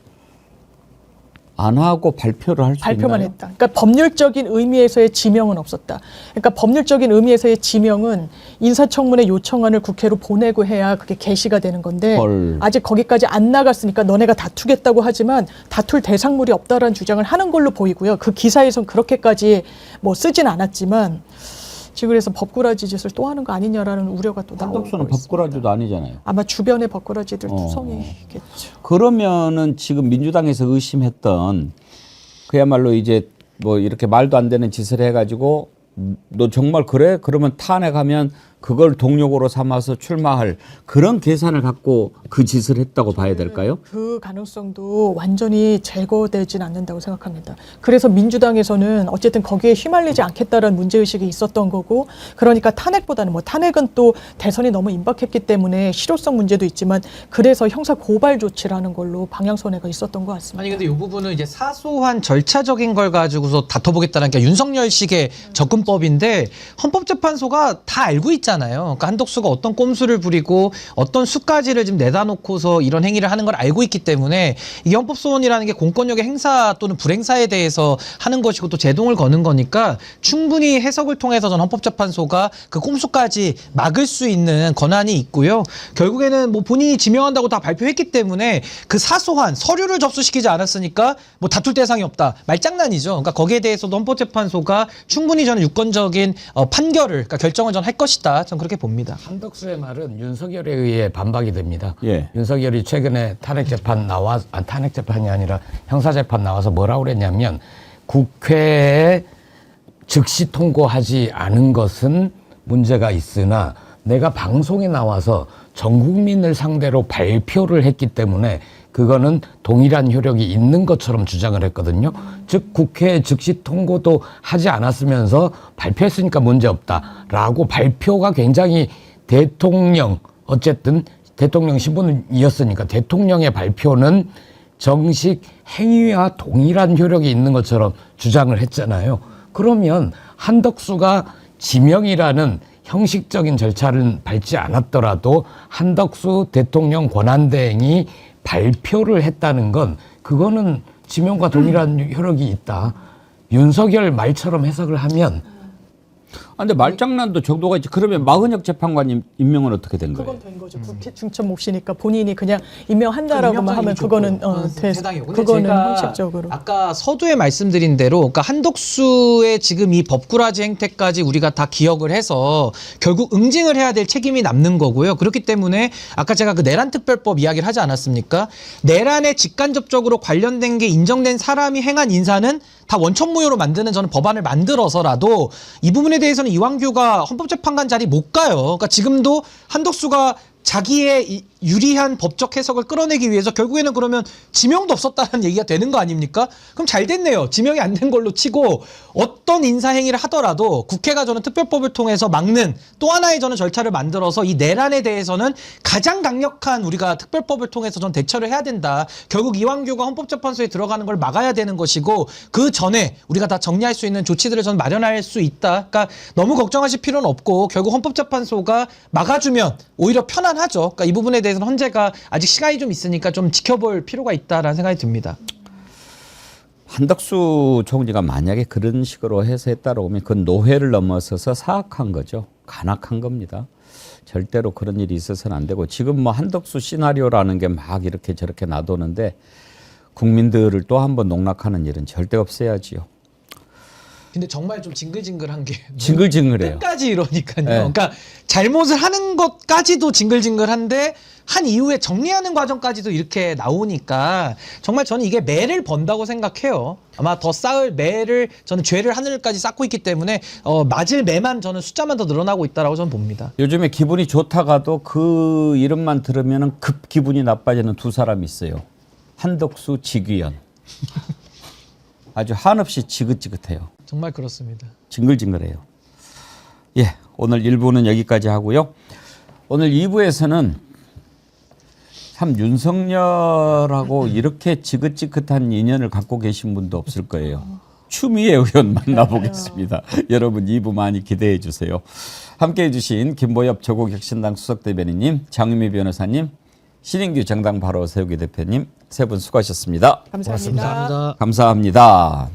안 하고 발표를 할 수 발표만 있나요? 했다. 그러니까 법률적인 의미에서의 지명은 없었다. 그러니까 법률적인 의미에서의 지명은 인사청문회 요청안을 국회로 보내고 해야 그게 게시가 되는 건데 헐. 아직 거기까지 안 나갔으니까 너네가 다투겠다고 하지만 다툴 대상물이 없다라는 주장을 하는 걸로 보이고요. 그 기사에선 그렇게까지 뭐 쓰진 않았지만 지금 그래서 법꾸라지 짓을 또 하는 거 아니냐라는 우려가 또 나오고 한덕수는 있습니다. 법꾸라지도 아니잖아요. 아마 주변의 법꾸라지들 투성이겠죠. 그러면은 지금 민주당에서 의심했던 그야말로 이제 뭐 이렇게 말도 안 되는 짓을 해가지고 너 정말 그래? 그러면 탄핵하면 그걸 동력으로 삼아서 출마할 그런 계산을 갖고 그 짓을 했다고 봐야 될까요? 그 가능성도 완전히 제거되진 않는다고 생각합니다. 그래서 민주당에서는 어쨌든 거기에 휘말리지 않겠다라는 문제의식이 있었던 거고, 그러니까 탄핵보다는 뭐 탄핵은 또 대선이 너무 임박했기 때문에 실효성 문제도 있지만 그래서 형사 고발 조치라는 걸로 방향선회가 있었던 것 같습니다. 아니 근데 이 부분은 이제 사소한 절차적인 걸 가지고서 다퉈보겠다는 게 윤석열식의 접근법인데 헌법재판소가 다 알고 있잖아요. 그러니까 한덕수가 어떤 꼼수를 부리고 어떤 수까지를 지금 내다 놓고서 이런 행위를 하는 걸 알고 있기 때문에 이 헌법소원이라는 게 공권력의 행사 또는 불행사에 대해서 하는 것이고 또 제동을 거는 거니까 충분히 해석을 통해서 전 헌법재판소가 그 꼼수까지 막을 수 있는 권한이 있고요. 결국에는 뭐 본인이 지명한다고 다 발표했기 때문에 그 사소한 서류를 접수시키지 않았으니까 뭐 다툴 대상이 없다. 말장난이죠. 그러니까 거기에 대해서도 헌법재판소가 충분히 저는 유권적인 판결을, 그러니까 결정을 전 할 것이다. 전 그렇게 봅니다. 한덕수의 말은 윤석열에 의해 반박이 됩니다. 예. 윤석열이 최근에 탄핵 재판이 아니라 형사 재판 나와서 뭐라고 그랬냐면 국회에 즉시 통고하지 않은 것은 문제가 있으나 내가 방송에 나와서 전 국민을 상대로 발표를 했기 때문에 그거는 동일한 효력이 있는 것처럼 주장을 했거든요. 즉 국회에 즉시 통고도 하지 않았으면서 발표했으니까 문제없다라고 발표가 굉장히 어쨌든 대통령 신분이었으니까 대통령의 발표는 정식 행위와 동일한 효력이 있는 것처럼 주장을 했잖아요. 그러면 한덕수가 지명이라는 형식적인 절차를 밟지 않았더라도 한덕수 대통령 권한대행이 발표를 했다는 건 그거는 지명과 동일한 효력이 있다. 윤석열 말처럼 해석을 하면 근데 말장난도 정도가 있지. 그러면 마은혁 재판관님 임명은 어떻게 된 거예요? 그건 된 거죠. 국회 중천 몫이니까 본인이 그냥 임명한다라고만 하면 그거는 그거는 형식적으로. 아까 서두에 말씀드린 대로, 그러니까 한덕수의 지금 이 법꾸라지 행태까지 우리가 다 기억을 해서 결국 응징을 해야 될 책임이 남는 거고요. 그렇기 때문에 아까 제가 그 내란 특별법 이야기를 하지 않았습니까? 내란에 직간접적으로 관련된 게 인정된 사람이 행한 인사는 다 원천무효로 만드는 저는 법안을 만들어서라도 이 부분에 대해서는 이완규가 헌법재판관 자리 못 가요. 그러니까 지금도 한덕수가 자기의 유리한 법적 해석을 끌어내기 위해서 결국에는 그러면 지명도 없었다는 얘기가 되는 거 아닙니까? 그럼 잘 됐네요. 지명이 안 된 걸로 치고 어떤 인사행위를 하더라도 국회가 저는 특별법을 통해서 막는 또 하나의 저는 절차를 만들어서 이 내란에 대해서는 가장 강력한 우리가 특별법을 통해서 전 대처를 해야 된다. 결국 이완규가 헌법재판소에 들어가는 걸 막아야 되는 것이고 그 전에 우리가 다 정리할 수 있는 조치들을 전 마련할 수 있다. 그러니까 너무 걱정하실 필요는 없고 결국 헌법재판소가 막아주면 오히려 편안하죠. 그러니까 이 부분에 대해서는 헌재가 아직 시간이 좀 있으니까 좀 지켜볼 필요가 있다라는 생각이 듭니다. 한덕수 총리가 만약에 그런 식으로 해서 했다고 하면 그건 노회를 넘어서서 사악한 거죠. 간악한 겁니다. 절대로 그런 일이 있어서는 안 되고 지금 뭐 한덕수 시나리오라는 게 막 이렇게 저렇게 놔두는데 국민들을 또 한 번 농락하는 일은 절대 없애야지요. 근데 정말 좀 징글징글한 게 징글징글해요. 끝까지 이러니까요. 네. 그러니까 잘못을 하는 것까지도 징글징글한데 한 이후에 정리하는 과정까지도 이렇게 나오니까 정말 저는 이게 매를 번다고 생각해요. 아마 더 쌓을 매를 저는 죄를 하늘까지 쌓고 있기 때문에 맞을 매만 저는 숫자만 더 늘어나고 있다라고 저는 봅니다. 요즘에 기분이 좋다가도 그 이름만 들으면 급 기분이 나빠지는 두 사람이 있어요. 한덕수, 지귀현. 아주 한없이 지긋지긋해요. 정말 그렇습니다. 징글징글해요. 예, 오늘 1부는 여기까지 하고요. 오늘 2부에서는 참 윤석열하고 이렇게 지긋지긋한 인연을 갖고 계신 분도 없을 거예요. 추미애 의원 만나보겠습니다. 여러분 2부 많이 기대해 주세요. 함께해 주신 김보엽 조국혁신당 수석대변인님, 장유미 변호사님, 신인규 정당 바로 세우기 대표님 세 분 수고하셨습니다. 감사합니다. 감사합니다.